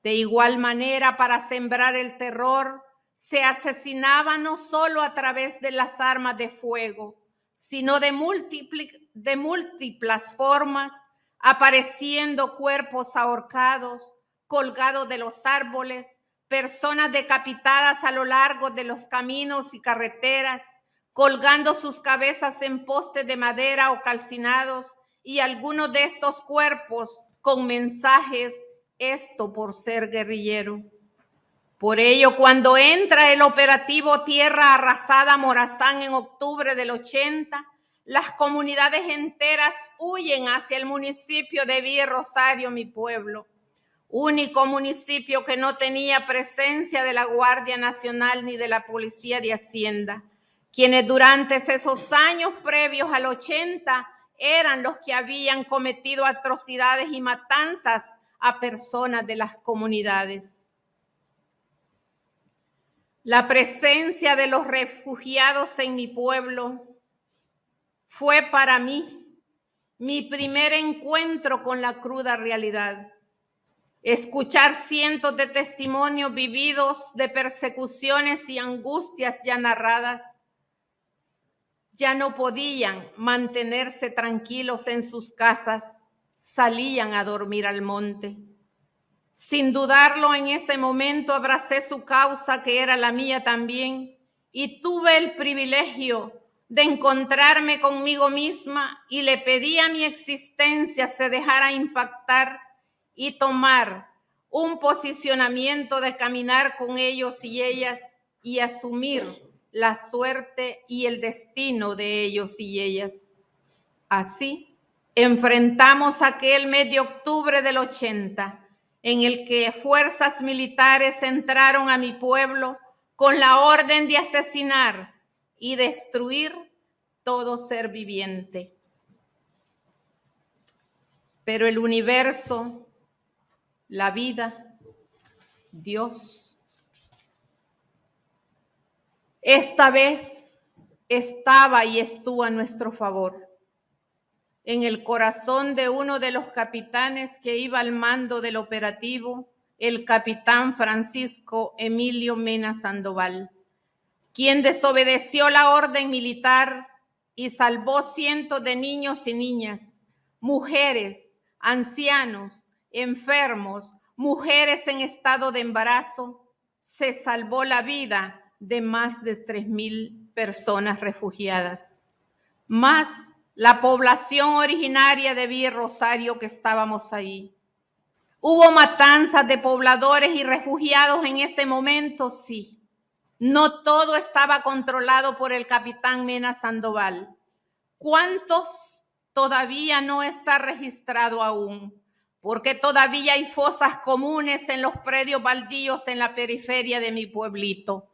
De igual manera, para sembrar el terror, se asesinaba no solo a través de las armas de fuego, sino de múltiples formas, apareciendo cuerpos ahorcados, colgados de los árboles, personas decapitadas a lo largo de los caminos y carreteras, colgando sus cabezas en postes de madera o calcinados, y algunos de estos cuerpos con mensajes: esto por ser guerrillero. Por ello, cuando entra el operativo Tierra Arrasada Morazán en octubre del 80, las comunidades enteras huyen hacia el municipio de Villa Rosario, mi pueblo, único municipio que no tenía presencia de la Guardia Nacional ni de la Policía de Hacienda, quienes durante esos años previos al 80 eran los que habían cometido atrocidades y matanzas a personas de las comunidades. La presencia de los refugiados en mi pueblo fue para mí mi primer encuentro con la cruda realidad. Escuchar cientos de testimonios vividos de persecuciones y angustias ya narradas. Ya no podían mantenerse tranquilos en sus casas, salían a dormir al monte. Sin dudarlo, en ese momento abracé su causa, que era la mía también, y tuve el privilegio de encontrarme conmigo misma y le pedí a mi existencia se dejara impactar y tomar un posicionamiento de caminar con ellos y ellas y asumir la suerte y el destino de ellos y ellas. Así, enfrentamos aquel mes de octubre del 80, en el que fuerzas militares entraron a mi pueblo con la orden de asesinar y destruir todo ser viviente. Pero el universo, la vida, Dios, esta vez estaba y estuvo a nuestro favor. En el corazón de uno de los capitanes que iba al mando del operativo, el capitán Francisco Emilio Mena Sandoval, quien desobedeció la orden militar y salvó cientos de niños y niñas, mujeres, ancianos, enfermos, mujeres en estado de embarazo. Se salvó la vida de más de 3,000 personas refugiadas, más la población originaria de Villa Rosario que estábamos ahí. ¿Hubo matanzas de pobladores y refugiados en ese momento? Sí. No todo estaba controlado por el capitán Mena Sandoval. ¿Cuántos todavía no está registrado aún? Porque todavía hay fosas comunes en los predios baldíos en la periferia de mi pueblito.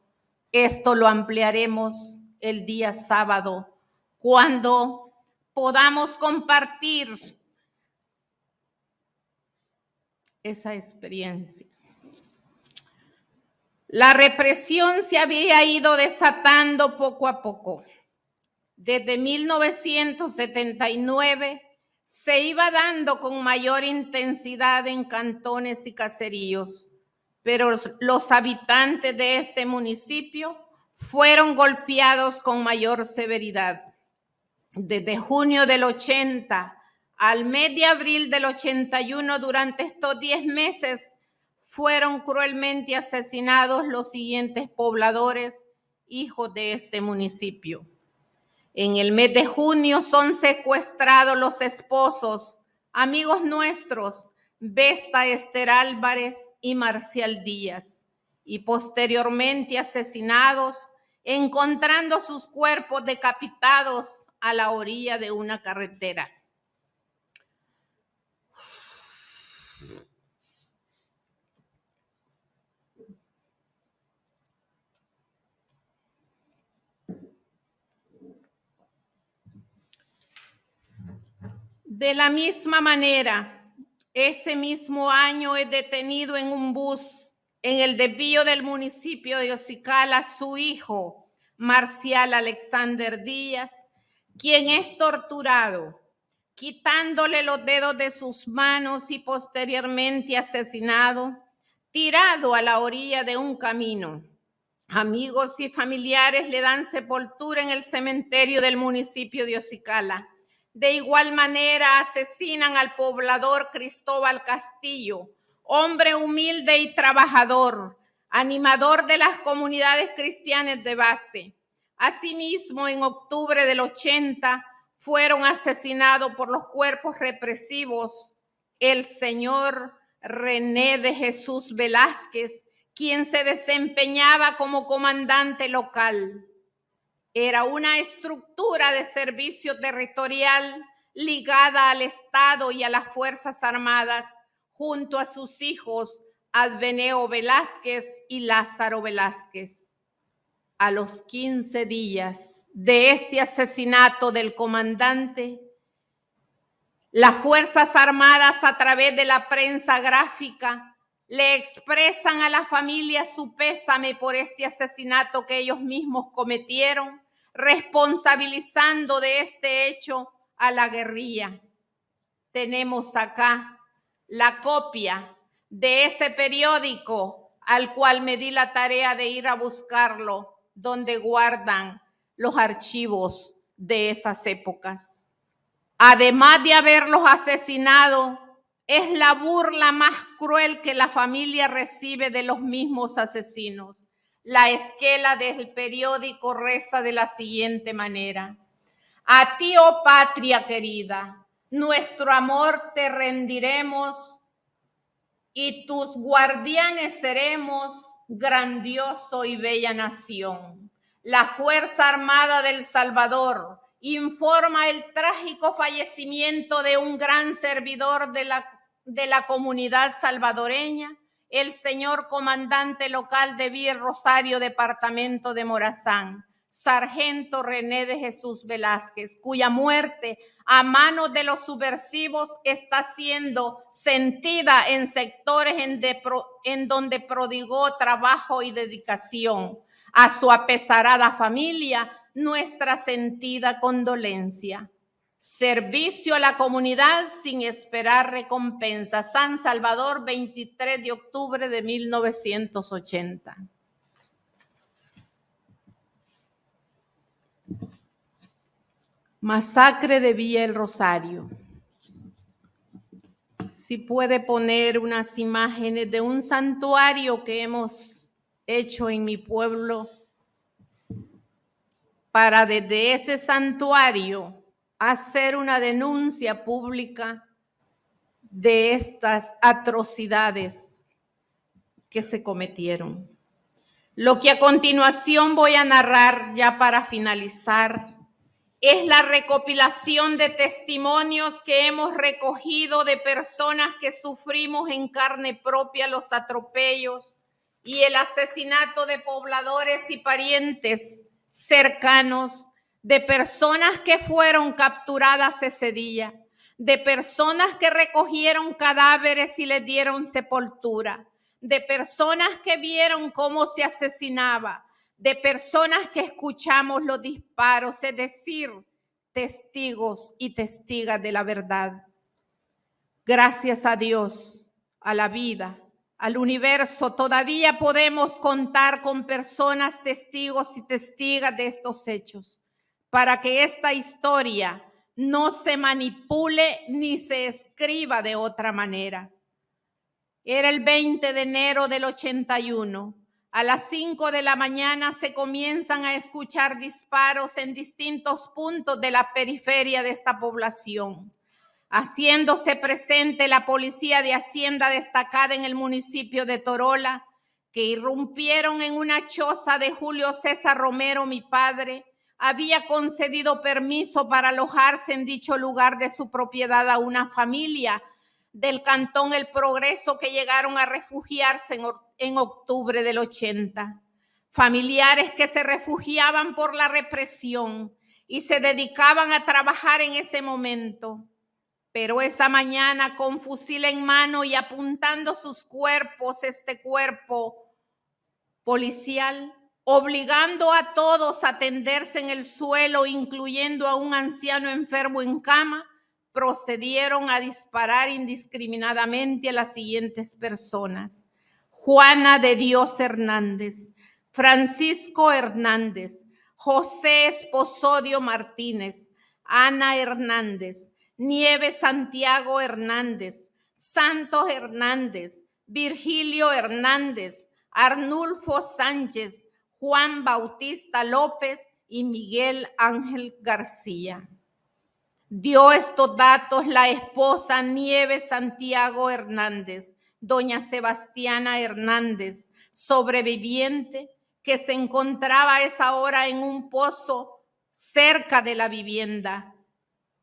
Esto lo ampliaremos el día sábado, cuando podamos compartir esa experiencia. La represión se había ido desatando poco a poco. Desde 1979 se iba dando con mayor intensidad en cantones y caseríos, pero los habitantes de este municipio fueron golpeados con mayor severidad. Desde junio del 80 al mes de abril del 81, durante estos 10 meses, fueron cruelmente asesinados los siguientes pobladores, hijos de este municipio. En el mes de junio son secuestrados los esposos, amigos nuestros, Vesta Esther Álvarez y Marcial Díaz, y posteriormente asesinados, encontrando sus cuerpos decapitados a la orilla de una carretera. De la misma manera, ese mismo año es detenido en un bus en el desvío del municipio de Ocicala su hijo, Marcial Alexander Díaz, quien es torturado, quitándole los dedos de sus manos y posteriormente asesinado, tirado a la orilla de un camino. Amigos y familiares le dan sepultura en el cementerio del municipio de Ocicala. De igual manera asesinan al poblador Cristóbal Castillo, hombre humilde y trabajador, animador de las comunidades cristianas de base. Asimismo, en octubre del 80 fueron asesinados por los cuerpos represivos el señor René de Jesús Velázquez, quien se desempeñaba como comandante local. Era una estructura de servicio territorial ligada al Estado y a las Fuerzas Armadas, junto a sus hijos Adveneo Velázquez y Lázaro Velázquez. A los 15 días de este asesinato del comandante, las Fuerzas Armadas, a través de la prensa gráfica, le expresan a la familia su pésame por este asesinato que ellos mismos cometieron, responsabilizando de este hecho a la guerrilla. Tenemos acá la copia de ese periódico al cual me di la tarea de ir a buscarlo, donde guardan los archivos de esas épocas. Además de haberlos asesinado, es la burla más cruel que la familia recibe de los mismos asesinos. La esquela del periódico reza de la siguiente manera: a ti, oh patria querida, nuestro amor te rendiremos y tus guardianes seremos, grandioso y bella nación. La Fuerza Armada del Salvador informa el trágico fallecimiento de un gran servidor de la comunidad salvadoreña, el señor comandante local de Villa Rosario, departamento de Morazán, sargento René de Jesús Velázquez, cuya muerte a manos de los subversivos está siendo sentida en sectores en donde prodigó trabajo y dedicación. A su apesarada familia, nuestra sentida condolencia. Servicio a la comunidad sin esperar recompensa. San Salvador, 23 de octubre de 1980. Masacre de Villa El Rosario. Si puede poner unas imágenes de un santuario que hemos hecho en mi pueblo, para desde ese santuario hacer una denuncia pública de estas atrocidades que se cometieron. Lo que a continuación voy a narrar, ya para finalizar, es la recopilación de testimonios que hemos recogido de personas que sufrimos en carne propia los atropellos y el asesinato de pobladores y parientes cercanos, de personas que fueron capturadas ese día, de personas que recogieron cadáveres y les dieron sepultura, de personas que vieron cómo se asesinaba, de personas que escuchamos los disparos, es decir, testigos y testigas de la verdad. Gracias a Dios, a la vida, al universo, todavía podemos contar con personas, testigos y testigas de estos hechos, para que esta historia no se manipule ni se escriba de otra manera. Era el 20 de enero del 81. A las 5 de la mañana se comienzan a escuchar disparos en distintos puntos de la periferia de esta población, haciéndose presente la policía de Hacienda destacada en el municipio de Torola, que irrumpieron en una choza de Julio César Romero, mi padre. Había concedido permiso para alojarse en dicho lugar de su propiedad a una familia del cantón El Progreso que llegaron a refugiarse en octubre del 80. Familiares que se refugiaban por la represión y se dedicaban a trabajar en ese momento. Pero esa mañana, con fusil en mano y apuntando sus cuerpos, este cuerpo policial, obligando a todos a tenderse en el suelo, incluyendo a un anciano enfermo en cama, procedieron a disparar indiscriminadamente a las siguientes personas: Juana de Dios Hernández, Francisco Hernández, José Esposodio Martínez, Ana Hernández, Nieves Santiago Hernández, Santos Hernández, Virgilio Hernández, Arnulfo Sánchez, Juan Bautista López y Miguel Ángel García. Dio estos datos la esposa Nieves Santiago Hernández, doña Sebastiana Hernández, sobreviviente, que se encontraba a esa hora en un pozo cerca de la vivienda,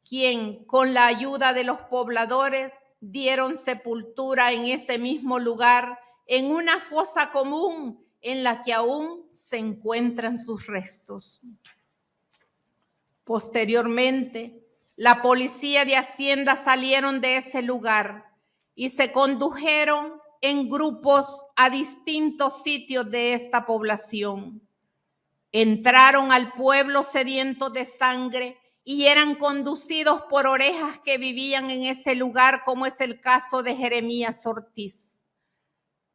quien, con la ayuda de los pobladores, dieron sepultura en ese mismo lugar, en una fosa común en la que aún se encuentran sus restos. Posteriormente, la policía de Hacienda salieron de ese lugar y se condujeron en grupos a distintos sitios de esta población. Entraron al pueblo sedientos de sangre y eran conducidos por orejas que vivían en ese lugar, como es el caso de Jeremías Ortiz.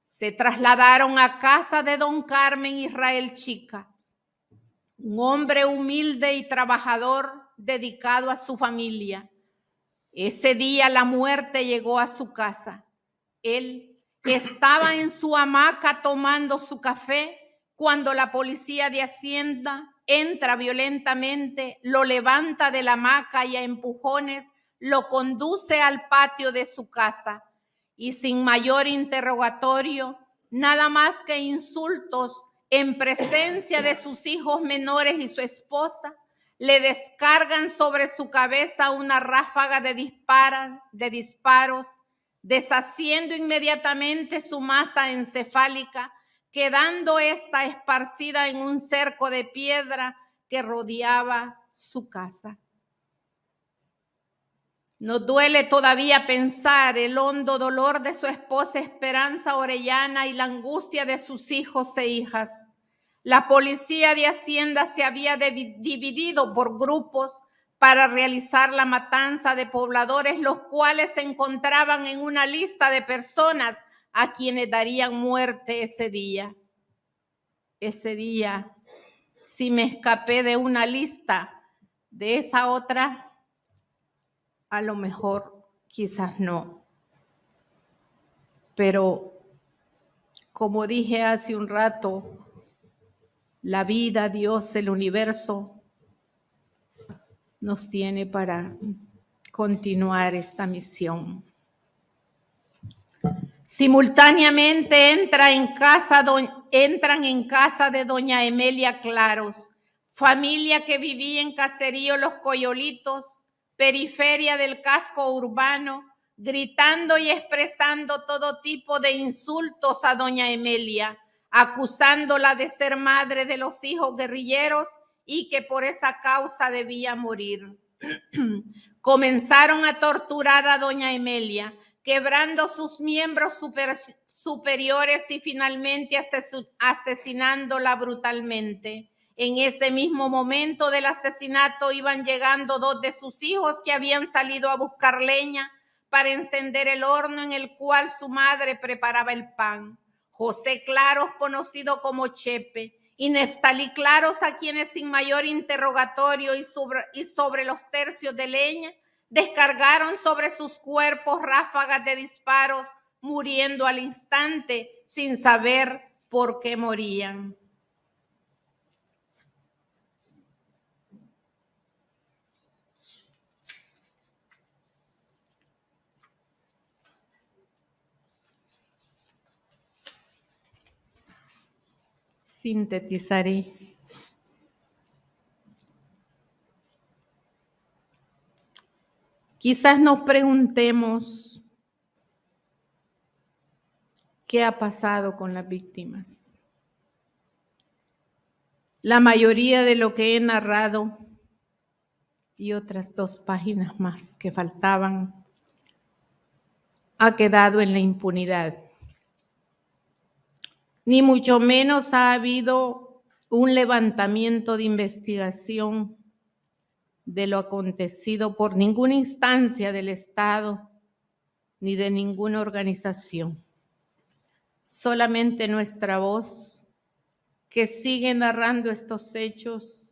Se trasladaron a casa de don Carmen Israel Chica, un hombre humilde y trabajador dedicado a su familia. Ese día la muerte llegó a su casa. Él estaba en su hamaca tomando su café cuando la policía de Hacienda entra violentamente, lo levanta de la hamaca y a empujones lo conduce al patio de su casa y sin mayor interrogatorio, nada más que insultos en presencia de sus hijos menores y su esposa, le descargan sobre su cabeza una ráfaga de disparos, deshaciendo inmediatamente su masa encefálica, quedando esta esparcida en un cerco de piedra que rodeaba su casa. Nos duele todavía pensar el hondo dolor de su esposa Esperanza Orellana y la angustia de sus hijos e hijas. La policía de Hacienda se había dividido por grupos para realizar la matanza de pobladores, los cuales se encontraban en una lista de personas a quienes darían muerte ese día. Ese día, si me escapé de una lista, de esa otra, a lo mejor quizás no. Pero, como dije hace un rato, la vida, Dios, el universo, nos tiene para continuar esta misión. Simultáneamente entran en casa de doña Emelia Claros, familia que vivía en Caserío Los Coyolitos, periferia del casco urbano, gritando y expresando todo tipo de insultos a doña Emelia, acusándola de ser madre de los hijos guerrilleros y que por esa causa debía morir. Comenzaron a torturar a doña Emelia, quebrando sus miembros superiores y finalmente asesinándola brutalmente. En ese mismo momento del asesinato iban llegando dos de sus hijos que habían salido a buscar leña para encender el horno en el cual su madre preparaba el pan. José Claros, conocido como Chepe, y Neftalí Claros, a quienes sin mayor interrogatorio y sobre los tercios de leña, descargaron sobre sus cuerpos ráfagas de disparos, muriendo al instante sin saber por qué morían. Sintetizaré. Quizás nos preguntemos qué ha pasado con las víctimas. La mayoría de lo que he narrado y otras 2 páginas más que faltaban ha quedado en la impunidad. Ni mucho menos ha habido un levantamiento de investigación de lo acontecido por ninguna instancia del Estado ni de ninguna organización. Solamente nuestra voz, que sigue narrando estos hechos,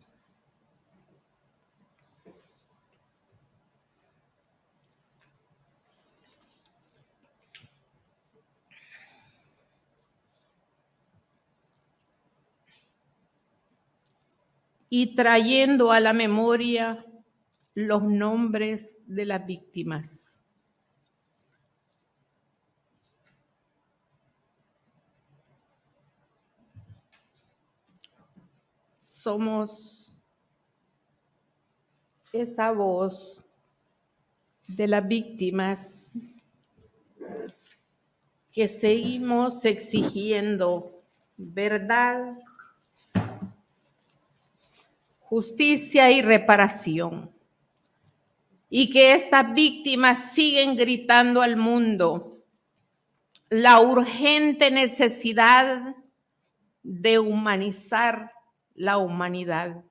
y trayendo a la memoria los nombres de las víctimas. Somos esa voz de las víctimas que seguimos exigiendo verdad, justicia y reparación. Y que estas víctimas siguen gritando al mundo la urgente necesidad de humanizar la humanidad.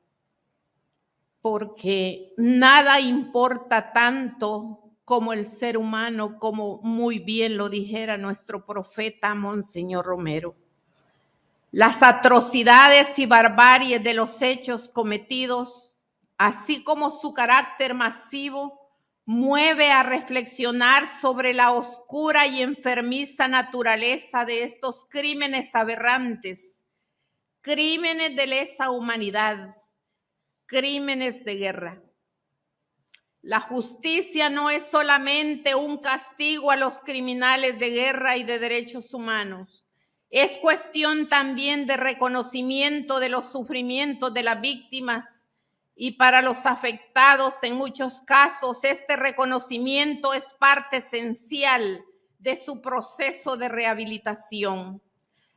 Porque nada importa tanto como el ser humano, como muy bien lo dijera nuestro profeta Monseñor Romero. Las atrocidades y barbaries de los hechos cometidos, así como su carácter masivo, mueve a reflexionar sobre la oscura y enfermiza naturaleza de estos crímenes aberrantes, crímenes de lesa humanidad, crímenes de guerra. La justicia no es solamente un castigo a los criminales de guerra y de derechos humanos. Es cuestión también de reconocimiento de los sufrimientos de las víctimas, y para los afectados en muchos casos este reconocimiento es parte esencial de su proceso de rehabilitación.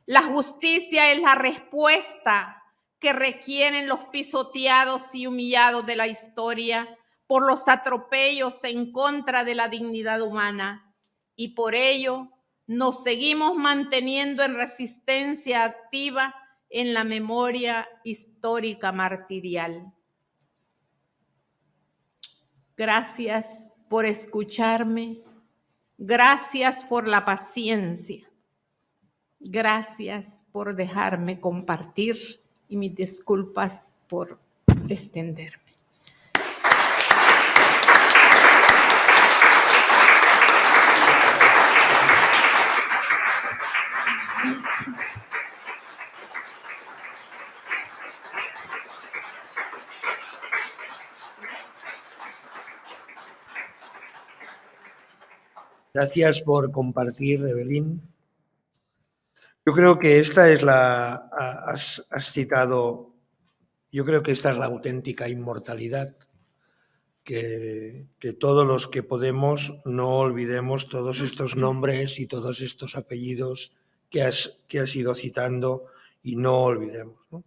La justicia es la respuesta que requieren los pisoteados y humillados de la historia por los atropellos en contra de la dignidad humana, y por ello nos seguimos manteniendo en resistencia activa en la memoria histórica martirial. Gracias por escucharme, gracias por la paciencia, gracias por dejarme compartir y mis disculpas por extenderme. Gracias por compartir, Evelyn. Yo creo que esta es has citado, yo creo que esta es la auténtica inmortalidad, que todos los que podemos no olvidemos todos estos nombres y todos estos apellidos que has ido citando y no olvidemos, ¿no?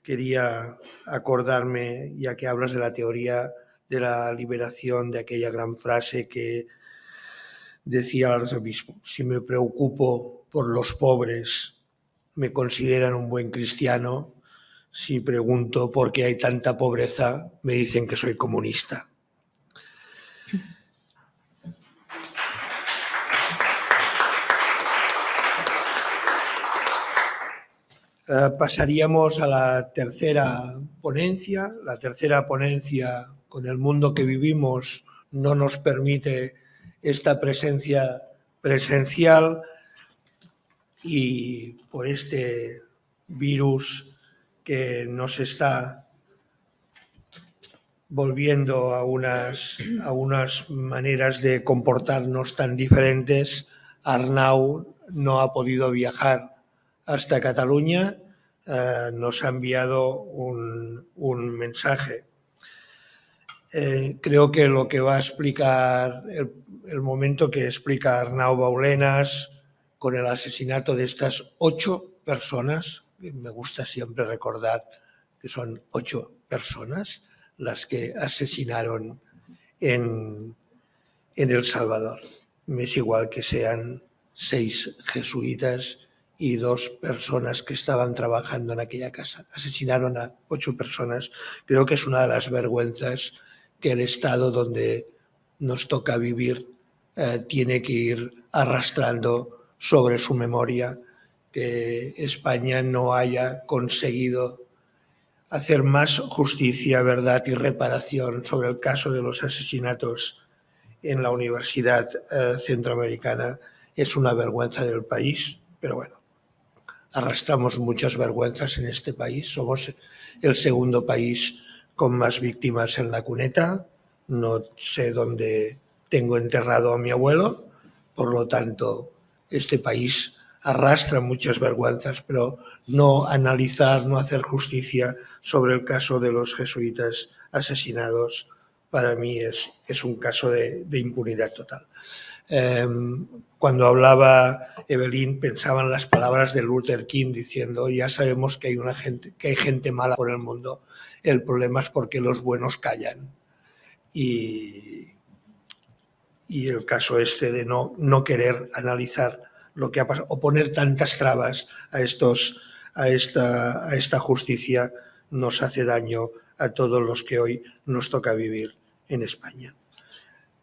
Quería acordarme, ya que hablas de la teoría de la liberación, de aquella gran frase que decía el arzobispo: si me preocupo por los pobres, me consideran un buen cristiano. Si pregunto por qué hay tanta pobreza, me dicen que soy comunista. Pasaríamos a la tercera ponencia. La tercera ponencia, con el mundo que vivimos, no nos permite esta presencia presencial, y por este virus que nos está volviendo a unas maneras de comportarnos tan diferentes, Arnau no ha podido viajar hasta Cataluña. Nos ha enviado un mensaje. Creo que lo que va a explicar, el momento que explica Arnau Baulenas con el asesinato de estas 8 personas, me gusta siempre recordar que son 8 personas las que asesinaron en El Salvador. me es igual que sean 6 jesuitas y 2 personas que estaban trabajando en aquella casa. Asesinaron a 8 personas. Creo que es una de las vergüenzas que el Estado donde nos toca vivir tiene que ir arrastrando sobre su memoria, que España no haya conseguido hacer más justicia, verdad y reparación sobre el caso de los asesinatos en la Universidad Centroamericana. Es una vergüenza del país, pero bueno, arrastramos muchas vergüenzas en este país. Somos el segundo país con más víctimas en la cuneta. No sé dónde tengo enterrado a mi abuelo, por lo tanto, este país arrastra muchas vergüenzas, pero no analizar, no hacer justicia sobre el caso de los jesuitas asesinados, para mí es un caso de impunidad total. Cuando hablaba Evelyn, pensaba en las palabras de Luther King diciendo: ya sabemos que hay gente mala por el mundo, el problema es porque los buenos callan. Y el caso este de no querer analizar lo que ha pasado o poner tantas trabas a esta justicia nos hace daño a todos los que hoy nos toca vivir en España.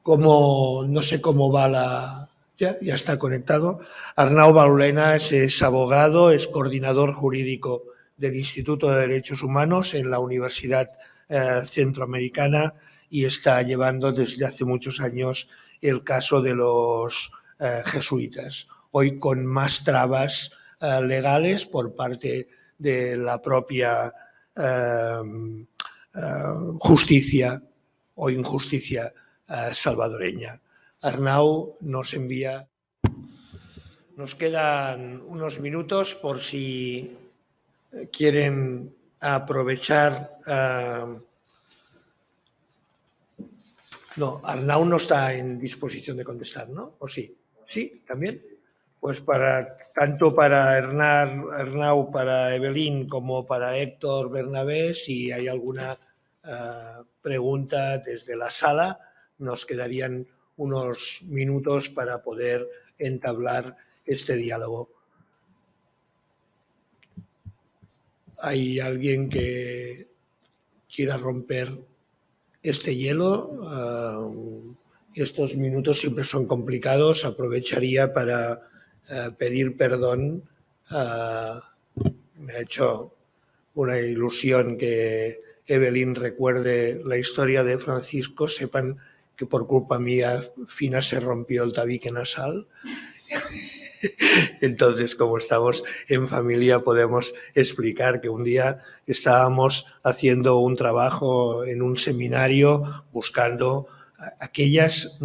No sé cómo va ya está conectado. Arnau Baulena es abogado, es coordinador jurídico del Instituto de Derechos Humanos en la Universidad Centroamericana y está llevando desde hace muchos años el caso de los jesuitas, hoy con más trabas legales por parte de la propia justicia o injusticia salvadoreña. Arnau nos envía. Nos quedan unos minutos por si quieren aprovechar. No, Arnau no está en disposición de contestar, ¿no? ¿O sí? ¿Sí? ¿También? Pues tanto para Arnau, para Evelyn, como para Héctor Bernabé, si hay alguna pregunta desde la sala, nos quedarían unos minutos para poder entablar este diálogo. ¿Hay alguien que quiera romper este hielo? Estos minutos siempre son complicados. Aprovecharía para pedir perdón. Me ha hecho una ilusión que Evelyn recuerde la historia de Francisco. Sepan que por culpa mía Fina se rompió el tabique nasal. Entonces, como estamos en familia, podemos explicar que un día estábamos haciendo un trabajo en un seminario buscando aquellas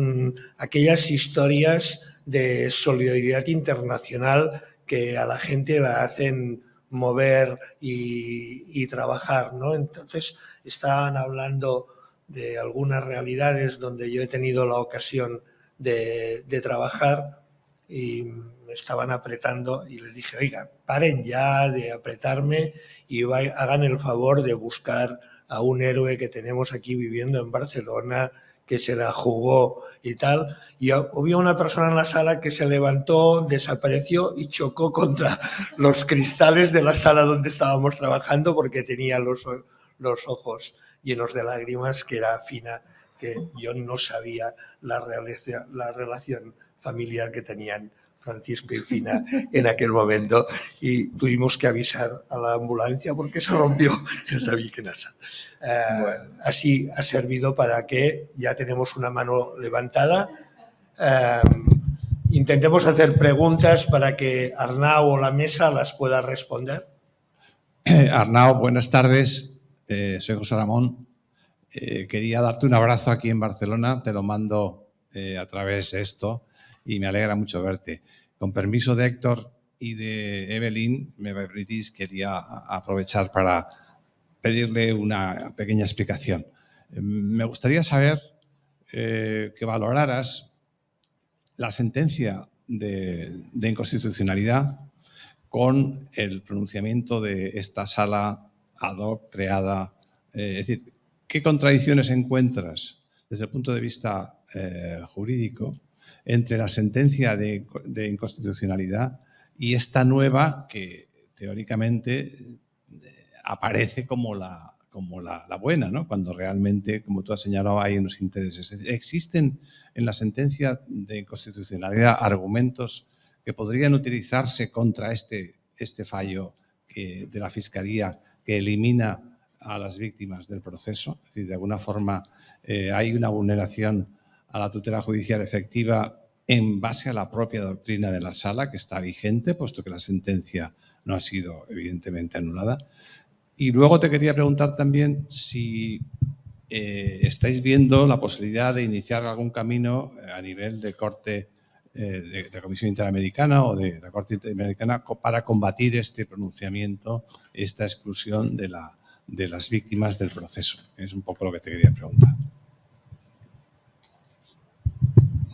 historias de solidaridad internacional que a la gente la hacen mover y trabajar, ¿no? Entonces, estaban hablando de algunas realidades donde yo he tenido la ocasión de trabajar y me estaban apretando y les dije: oiga, paren ya de apretarme y hagan el favor de buscar a un héroe que tenemos aquí viviendo en Barcelona, que se la jugó y tal. Y había una persona en la sala que se levantó, desapareció y chocó contra los cristales de la sala donde estábamos trabajando porque tenía los ojos llenos de lágrimas, que era Fina, que yo no sabía la relación familiar que tenían Francisco y Fina en aquel momento, y tuvimos que avisar a la ambulancia porque se rompió el tabique nasal. Así ha servido para que ya tenemos una mano levantada. Intentemos hacer preguntas para que Arnau o la mesa las pueda responder. Arnau, buenas tardes. Soy José Ramón. Quería darte un abrazo aquí en Barcelona. Te lo mando a través de esto y me alegra mucho verte. Con permiso de Héctor y de Evelyn, me permitís, quería aprovechar para pedirle una pequeña explicación. Me gustaría saber que valoraras la sentencia de inconstitucionalidad con el pronunciamiento de esta sala ad hoc creada. Es decir, ¿qué contradicciones encuentras desde el punto de vista jurídico entre la sentencia de inconstitucionalidad y esta nueva que teóricamente aparece como la buena, ¿no? Cuando realmente, como tú has señalado, hay unos intereses. ¿Existen en la sentencia de inconstitucionalidad argumentos que podrían utilizarse contra este fallo de la Fiscalía que elimina a las víctimas del proceso? Es decir, de alguna forma hay una vulneración a la tutela judicial efectiva en base a la propia doctrina de la Sala, que está vigente, puesto que la sentencia no ha sido evidentemente anulada. Y luego te quería preguntar también si estáis viendo la posibilidad de iniciar algún camino a nivel de Corte, de Comisión Interamericana o de la Corte Interamericana para combatir este pronunciamiento, esta exclusión de las víctimas del proceso. Es un poco lo que te quería preguntar.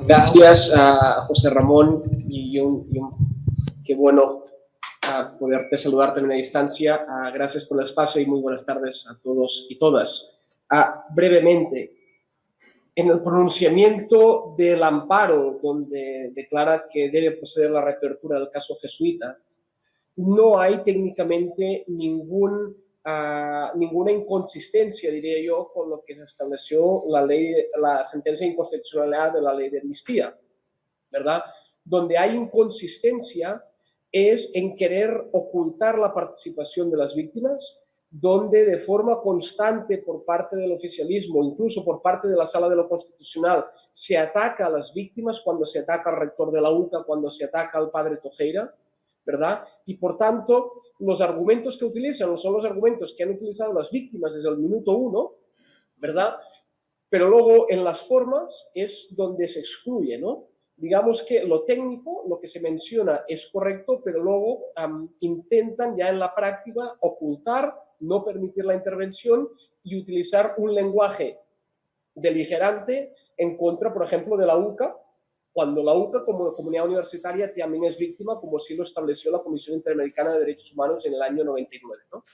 Gracias a José Ramón y qué bueno poderte saludar también a distancia. Gracias por el espacio y muy buenas tardes a todos y todas. Brevemente, en el pronunciamiento del amparo, donde declara que debe proceder la reapertura del caso jesuita, no hay técnicamente ninguna inconsistencia, diría yo, con lo que estableció la sentencia de inconstitucionalidad de la ley de amnistía, ¿verdad? Donde hay inconsistencia es en querer ocultar la participación de las víctimas, donde de forma constante por parte del oficialismo, incluso por parte de la Sala de lo Constitucional, se ataca a las víctimas cuando se ataca al rector de la UCA, cuando se ataca al padre Tojeira, ¿verdad? Y por tanto, los argumentos que utilizan son los argumentos que han utilizado las víctimas desde el minuto 1, ¿verdad? Pero luego en las formas es donde se excluye, ¿no? Digamos que lo técnico, lo que se menciona es correcto, pero luego intentan ya en la práctica ocultar, no permitir la intervención y utilizar un lenguaje beligerante en contra, por ejemplo, de la UCA, cuando la UCA como comunidad universitaria también es víctima, como sí lo estableció la Comisión Interamericana de Derechos Humanos en el año 99, ¿no?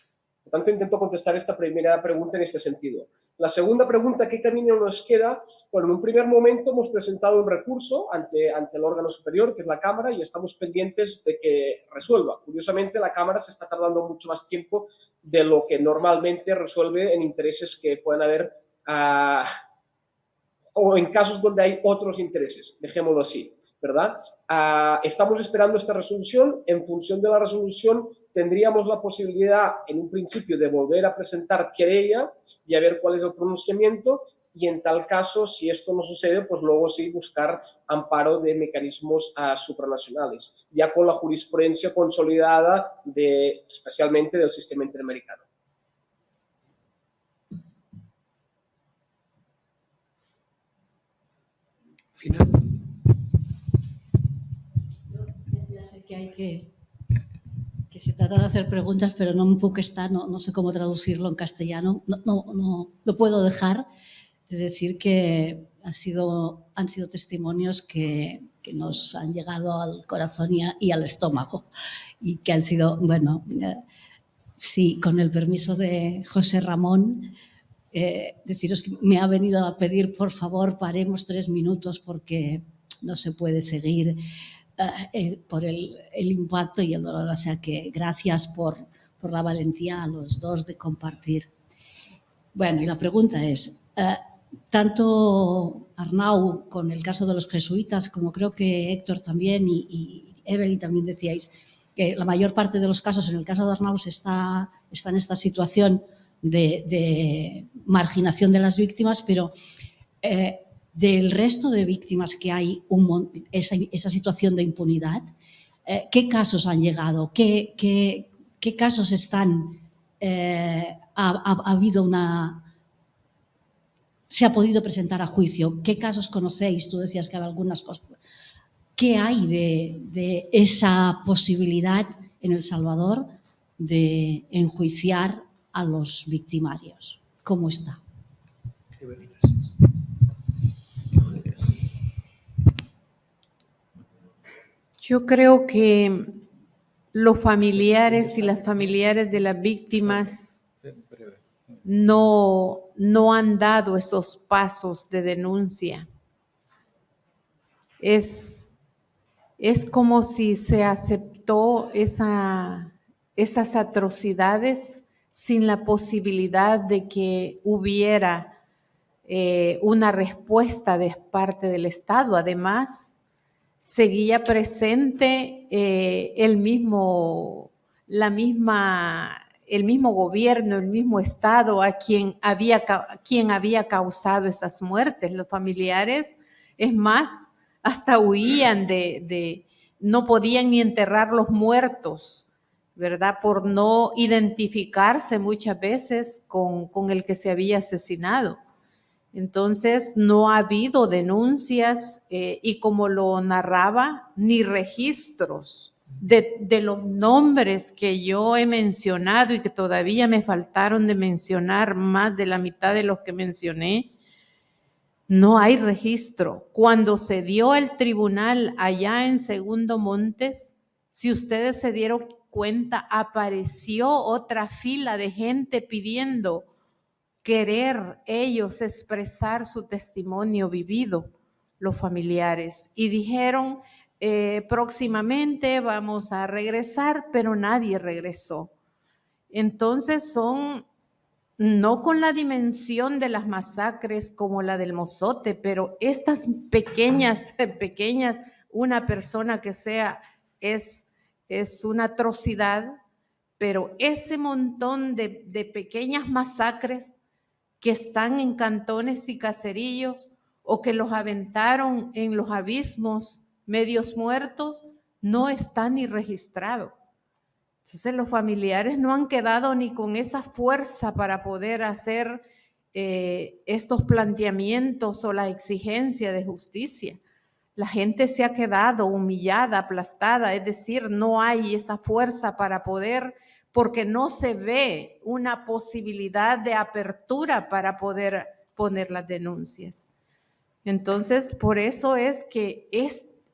Por tanto, intento contestar esta primera pregunta en este sentido. La segunda pregunta, ¿qué camino nos queda? Bueno, en un primer momento hemos presentado un recurso ante el órgano superior, que es la Cámara, y estamos pendientes de que resuelva. Curiosamente, la Cámara se está tardando mucho más tiempo de lo que normalmente resuelve en intereses que pueden haber o en casos donde hay otros intereses, dejémoslo así, ¿verdad? Estamos esperando esta resolución. En función de la resolución tendríamos la posibilidad en un principio de volver a presentar querella y a ver cuál es el pronunciamiento, y en tal caso, si esto no sucede, pues luego sí buscar amparo de mecanismos supranacionales, ya con la jurisprudencia consolidada especialmente del sistema interamericano. Final. Ya sé que se trata de hacer preguntas, pero no me puc estar, no sé cómo traducirlo en castellano. No puedo dejar de decir que han sido testimonios que nos han llegado al corazón y al estómago, y que han sido, bueno, sí, con el permiso de José Ramón, deciros que me ha venido a pedir, por favor, paremos 3 minutos porque no se puede seguir por el impacto y el dolor. O sea que gracias por la valentía a los dos de compartir. Bueno, y la pregunta es, tanto Arnau con el caso de los jesuitas, como creo que Héctor también y Evelyn también decíais, que la mayor parte de los casos, en el caso de Arnau, está en esta situación de marginación de las víctimas, pero del resto de víctimas que hay esa situación de impunidad, ¿qué casos han llegado? ¿Qué casos están? ¿Ha habido se ha podido presentar a juicio? ¿Qué casos conocéis? Tú decías que había algunas cosas. ¿Qué hay de esa posibilidad en El Salvador de enjuiciar a los victimarios? ¿Cómo está? Yo creo que los familiares y las familiares de las víctimas no han dado esos pasos de denuncia. Es como si se aceptó esas atrocidades sin la posibilidad de que hubiera una respuesta de parte del Estado. Además, seguía presente el mismo gobierno, el mismo Estado a quien había causado esas muertes. Los familiares, es más, hasta huían no podían ni enterrar los muertos, ¿verdad? Por no identificarse muchas veces con el que se había asesinado. Entonces, no ha habido denuncias y como lo narraba, ni registros de los nombres que yo he mencionado y que todavía me faltaron de mencionar, más de la mitad de los que mencioné. No hay registro. Cuando se dio el tribunal allá en Segundo Montes, si ustedes se dieron cuenta, apareció otra fila de gente pidiendo querer ellos expresar su testimonio vivido, los familiares, y dijeron próximamente vamos a regresar, pero nadie regresó. Entonces no con la dimensión de las masacres como la del Mozote, pero estas pequeñas, una persona que sea, es una atrocidad, pero ese montón de pequeñas masacres que están en cantones y caserillos o que los aventaron en los abismos medios muertos, no está ni registrado. Entonces los familiares no han quedado ni con esa fuerza para poder hacer estos planteamientos o la exigencia de justicia. La gente se ha quedado humillada, aplastada, es decir, no hay esa fuerza para poder, porque no se ve una posibilidad de apertura para poder poner las denuncias. Entonces, por eso es que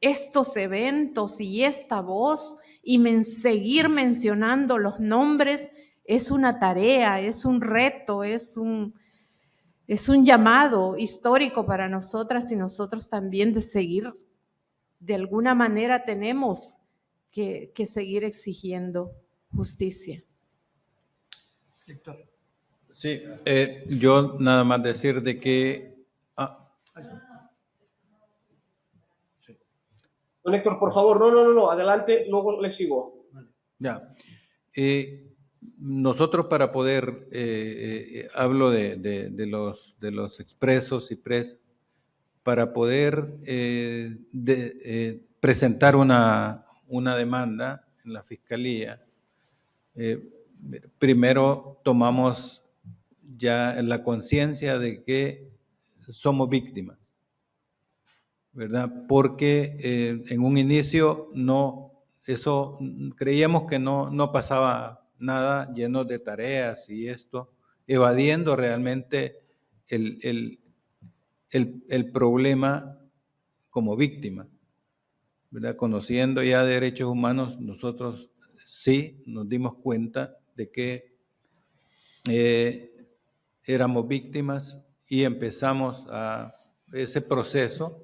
estos eventos y esta voz y seguir mencionando los nombres es una tarea, es un reto, es un llamado histórico para nosotras y nosotros también de seguir. De alguna manera tenemos que seguir exigiendo justicia. Héctor. Sí, yo nada más decir de que... Don Héctor, por favor, no, adelante, luego le sigo. Ya. Nosotros para poder, hablo de los expresos y para poder presentar una demanda en la Fiscalía, primero tomamos ya la conciencia de que somos víctimas, ¿verdad? Porque en un inicio creíamos que no pasaba nada, lleno de tareas y esto, evadiendo realmente el problema como víctima, ¿verdad? Conociendo ya derechos humanos, nosotros sí nos dimos cuenta de que éramos víctimas y empezamos a ese proceso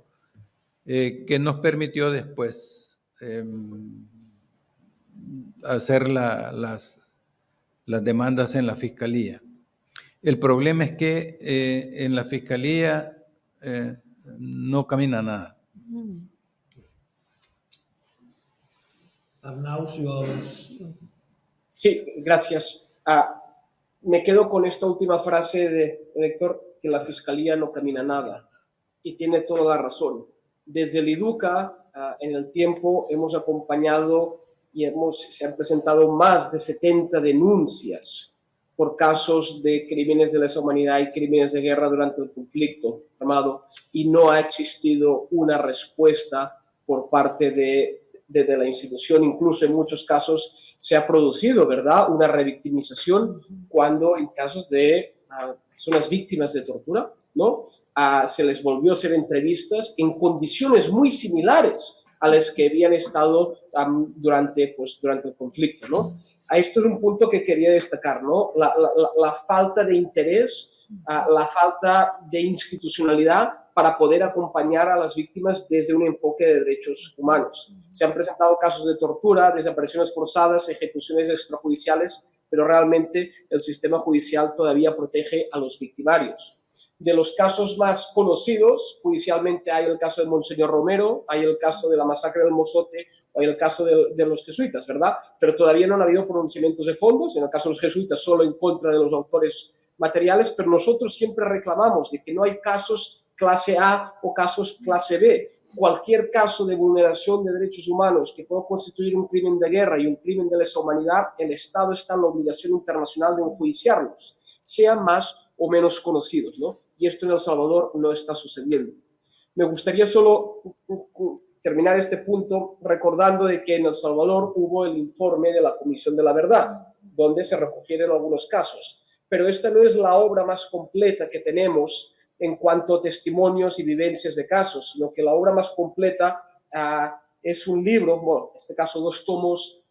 que nos permitió después hacer las demandas en la Fiscalía. El problema es que en la Fiscalía no camina nada. Arnau, Sí, gracias. Me quedo con esta última frase de Héctor, que la Fiscalía no camina nada. Y tiene toda la razón. Desde el IDUCA, en el tiempo, hemos acompañado y se han presentado más de 70 denuncias por casos de crímenes de lesa humanidad y crímenes de guerra durante el conflicto armado, y no ha existido una respuesta por parte de la institución. Incluso en muchos casos se ha producido, ¿verdad?, una revictimización cuando en casos de personas víctimas de tortura, ¿no?, se les volvió a hacer entrevistas en condiciones muy similares a las que habían estado durante el conflicto, ¿no? Esto es un punto que quería destacar, ¿no? La falta de interés, la falta de institucionalidad para poder acompañar a las víctimas desde un enfoque de derechos humanos. Se han presentado casos de tortura, desapariciones forzadas, ejecuciones extrajudiciales, pero realmente el sistema judicial todavía protege a los victimarios. De los casos más conocidos, judicialmente hay el caso de Monseñor Romero, hay el caso de la masacre del Mozote, hay el caso de los jesuitas, ¿verdad? Pero todavía no han habido pronunciamientos de fondos, en el caso de los jesuitas solo en contra de los autores materiales, pero nosotros siempre reclamamos de que no hay casos clase A o casos clase B. Cualquier caso de vulneración de derechos humanos que pueda constituir un crimen de guerra y un crimen de lesa humanidad, el Estado está en la obligación internacional de enjuiciarlos, sean más o menos conocidos, ¿no? Y esto en El Salvador no está sucediendo. Me gustaría solo terminar este punto recordando de que en El Salvador hubo el informe de la Comisión de la Verdad, donde se recogieron algunos casos. Pero esta no es la obra más completa que tenemos en cuanto a testimonios y vivencias de casos, sino que la obra más completa es un libro, bueno, en este caso 2 tomos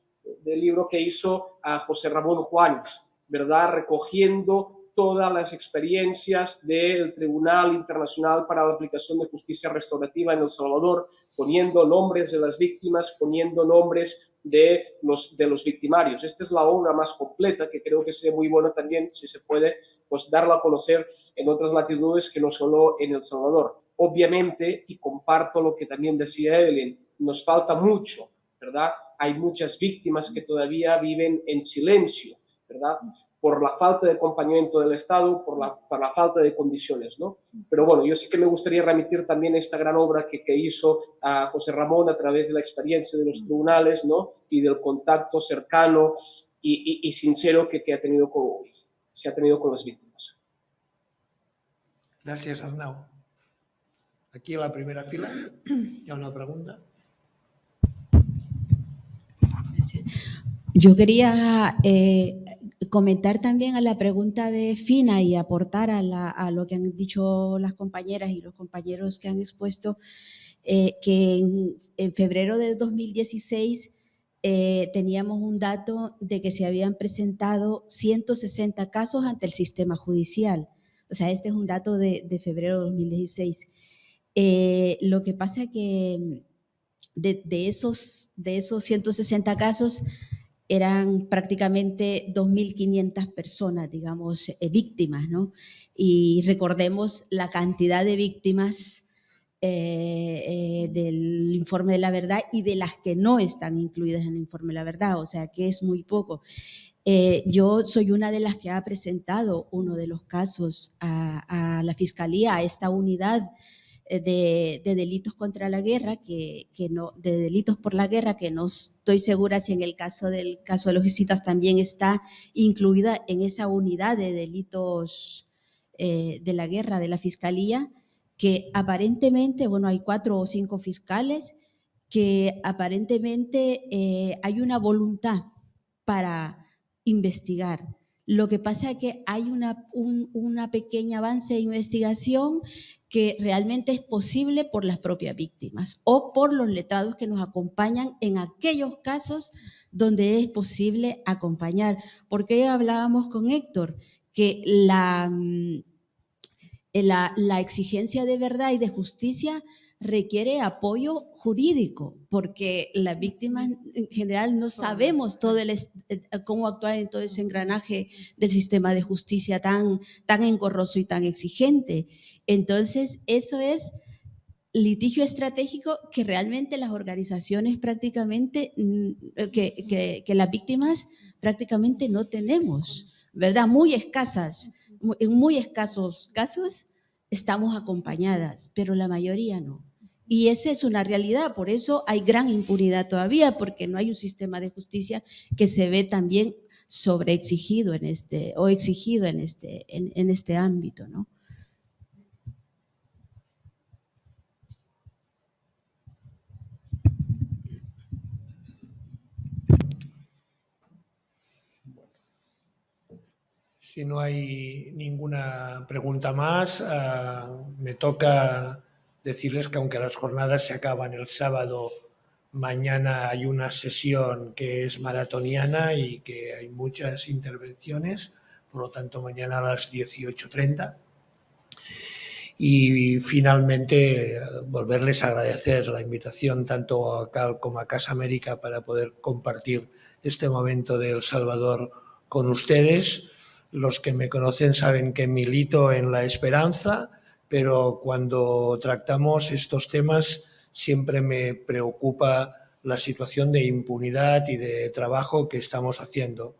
del libro que hizo José Ramón Juárez, ¿verdad? Recogiendo todas las experiencias del Tribunal Internacional para la Aplicación de Justicia Restaurativa en El Salvador, poniendo nombres de las víctimas, poniendo nombres de los victimarios. Esta es la obra más completa que creo que sería muy bueno también, si se puede, pues darla a conocer en otras latitudes que no solo en El Salvador. Obviamente, y comparto lo que también decía Evelyn, nos falta mucho, ¿verdad? Hay muchas víctimas que todavía viven en silencio, ¿verdad? Por la falta de acompañamiento del Estado, por la falta de condiciones, ¿no? Pero bueno, yo sí que me gustaría remitir también esta gran obra que hizo José Ramón a través de la experiencia de los tribunales, ¿no? Y del contacto cercano y sincero que se ha tenido con las víctimas. Gracias, Arnau. Aquí en la primera fila, ¿ya una pregunta? Yo quería comentar también a la pregunta de Fina y aportar a lo que han dicho las compañeras y los compañeros que han expuesto, que en febrero del 2016 teníamos un dato de que se habían presentado 160 casos ante el sistema judicial. O sea, este es un dato de febrero de 2016. Lo que pasa es que de esos 160 casos eran prácticamente 2.500 personas, digamos, víctimas, ¿no? Y recordemos la cantidad de víctimas del informe de la verdad y de las que no están incluidas en el informe de la verdad, o sea que es muy poco. Yo soy una de las que ha presentado uno de los casos a la Fiscalía, a esta unidad de delitos contra la guerra, de delitos por la guerra, que no estoy segura si en el caso de los jesuitas también está incluida en esa unidad de delitos de la guerra de la Fiscalía, que aparentemente, bueno, hay 4 o 5 fiscales que aparentemente hay una voluntad para investigar. Lo que pasa es que hay una pequeña avance de investigación que realmente es posible por las propias víctimas o por los letrados que nos acompañan en aquellos casos donde es posible acompañar. Porque hablábamos con Héctor que la exigencia de verdad y de justicia requiere apoyo jurídico, porque las víctimas en general no sabemos cómo actuar en todo ese engranaje del sistema de justicia tan engorroso y tan exigente. Entonces, eso es litigio estratégico que realmente las organizaciones prácticamente, que las víctimas prácticamente no tenemos, ¿verdad? Muy escasas, en muy escasos casos estamos acompañadas, pero la mayoría no. Y esa es una realidad, por eso hay gran impunidad todavía, porque no hay un sistema de justicia que se ve también sobreexigido exigido en este ámbito, ¿no? Si no hay ninguna pregunta más, me toca decirles que aunque las jornadas se acaban el sábado, mañana hay una sesión que es maratoniana y que hay muchas intervenciones, por lo tanto mañana a las 18:30. Y finalmente, volverles a agradecer la invitación tanto a CAL como a Casa América para poder compartir este momento de El Salvador con ustedes. Los que me conocen saben que milito en la esperanza, pero cuando tratamos estos temas siempre me preocupa la situación de impunidad y de trabajo que estamos haciendo.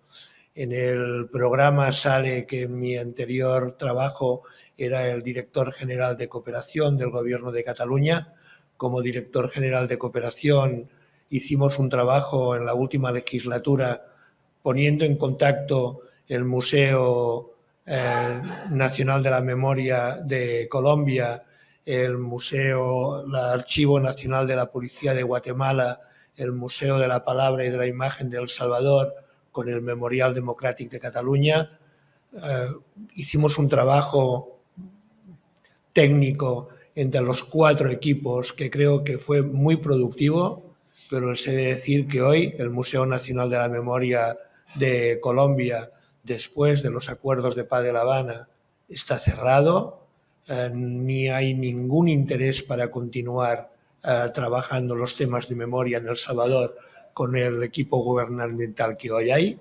En el programa sale que en mi anterior trabajo era el director general de cooperación del Gobierno de Cataluña. Como director general de cooperación hicimos un trabajo en la última legislatura poniendo en contacto el Museo Nacional de la Memoria de Colombia, el Archivo Nacional de la Policía de Guatemala, el Museo de la Palabra y de la Imagen de El Salvador, con el Memorial Democràtic de Cataluña. Hicimos un trabajo técnico entre los 4 equipos que creo que fue muy productivo, pero les he de decir que hoy el Museo Nacional de la Memoria de Colombia, después de los acuerdos de paz de La Habana, está cerrado, ni hay ningún interés para continuar trabajando los temas de memoria en El Salvador con el equipo gubernamental que hoy hay.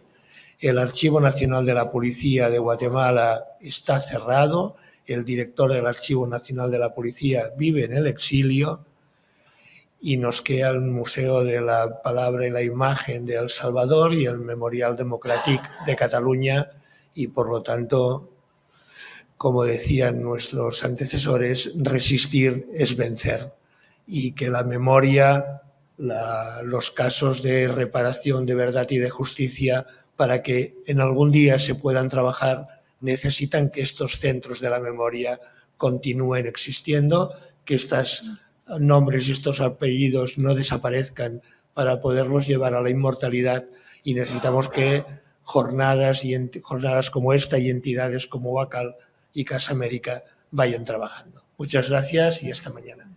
El Archivo Nacional de la Policía de Guatemala está cerrado, el director del Archivo Nacional de la Policía vive en el exilio y nos queda el Museo de la Palabra y la Imagen de El Salvador y el Memorial Democràtic de Cataluña y, por lo tanto, como decían nuestros antecesores, resistir es vencer y que la memoria, los casos de reparación de verdad y de justicia, para que en algún día se puedan trabajar, necesitan que estos centros de la memoria continúen existiendo, que estos nombres y estos apellidos no desaparezcan para poderlos llevar a la inmortalidad, y necesitamos que jornadas como esta y entidades como WACAL y Casa América vayan trabajando. Muchas gracias y hasta mañana.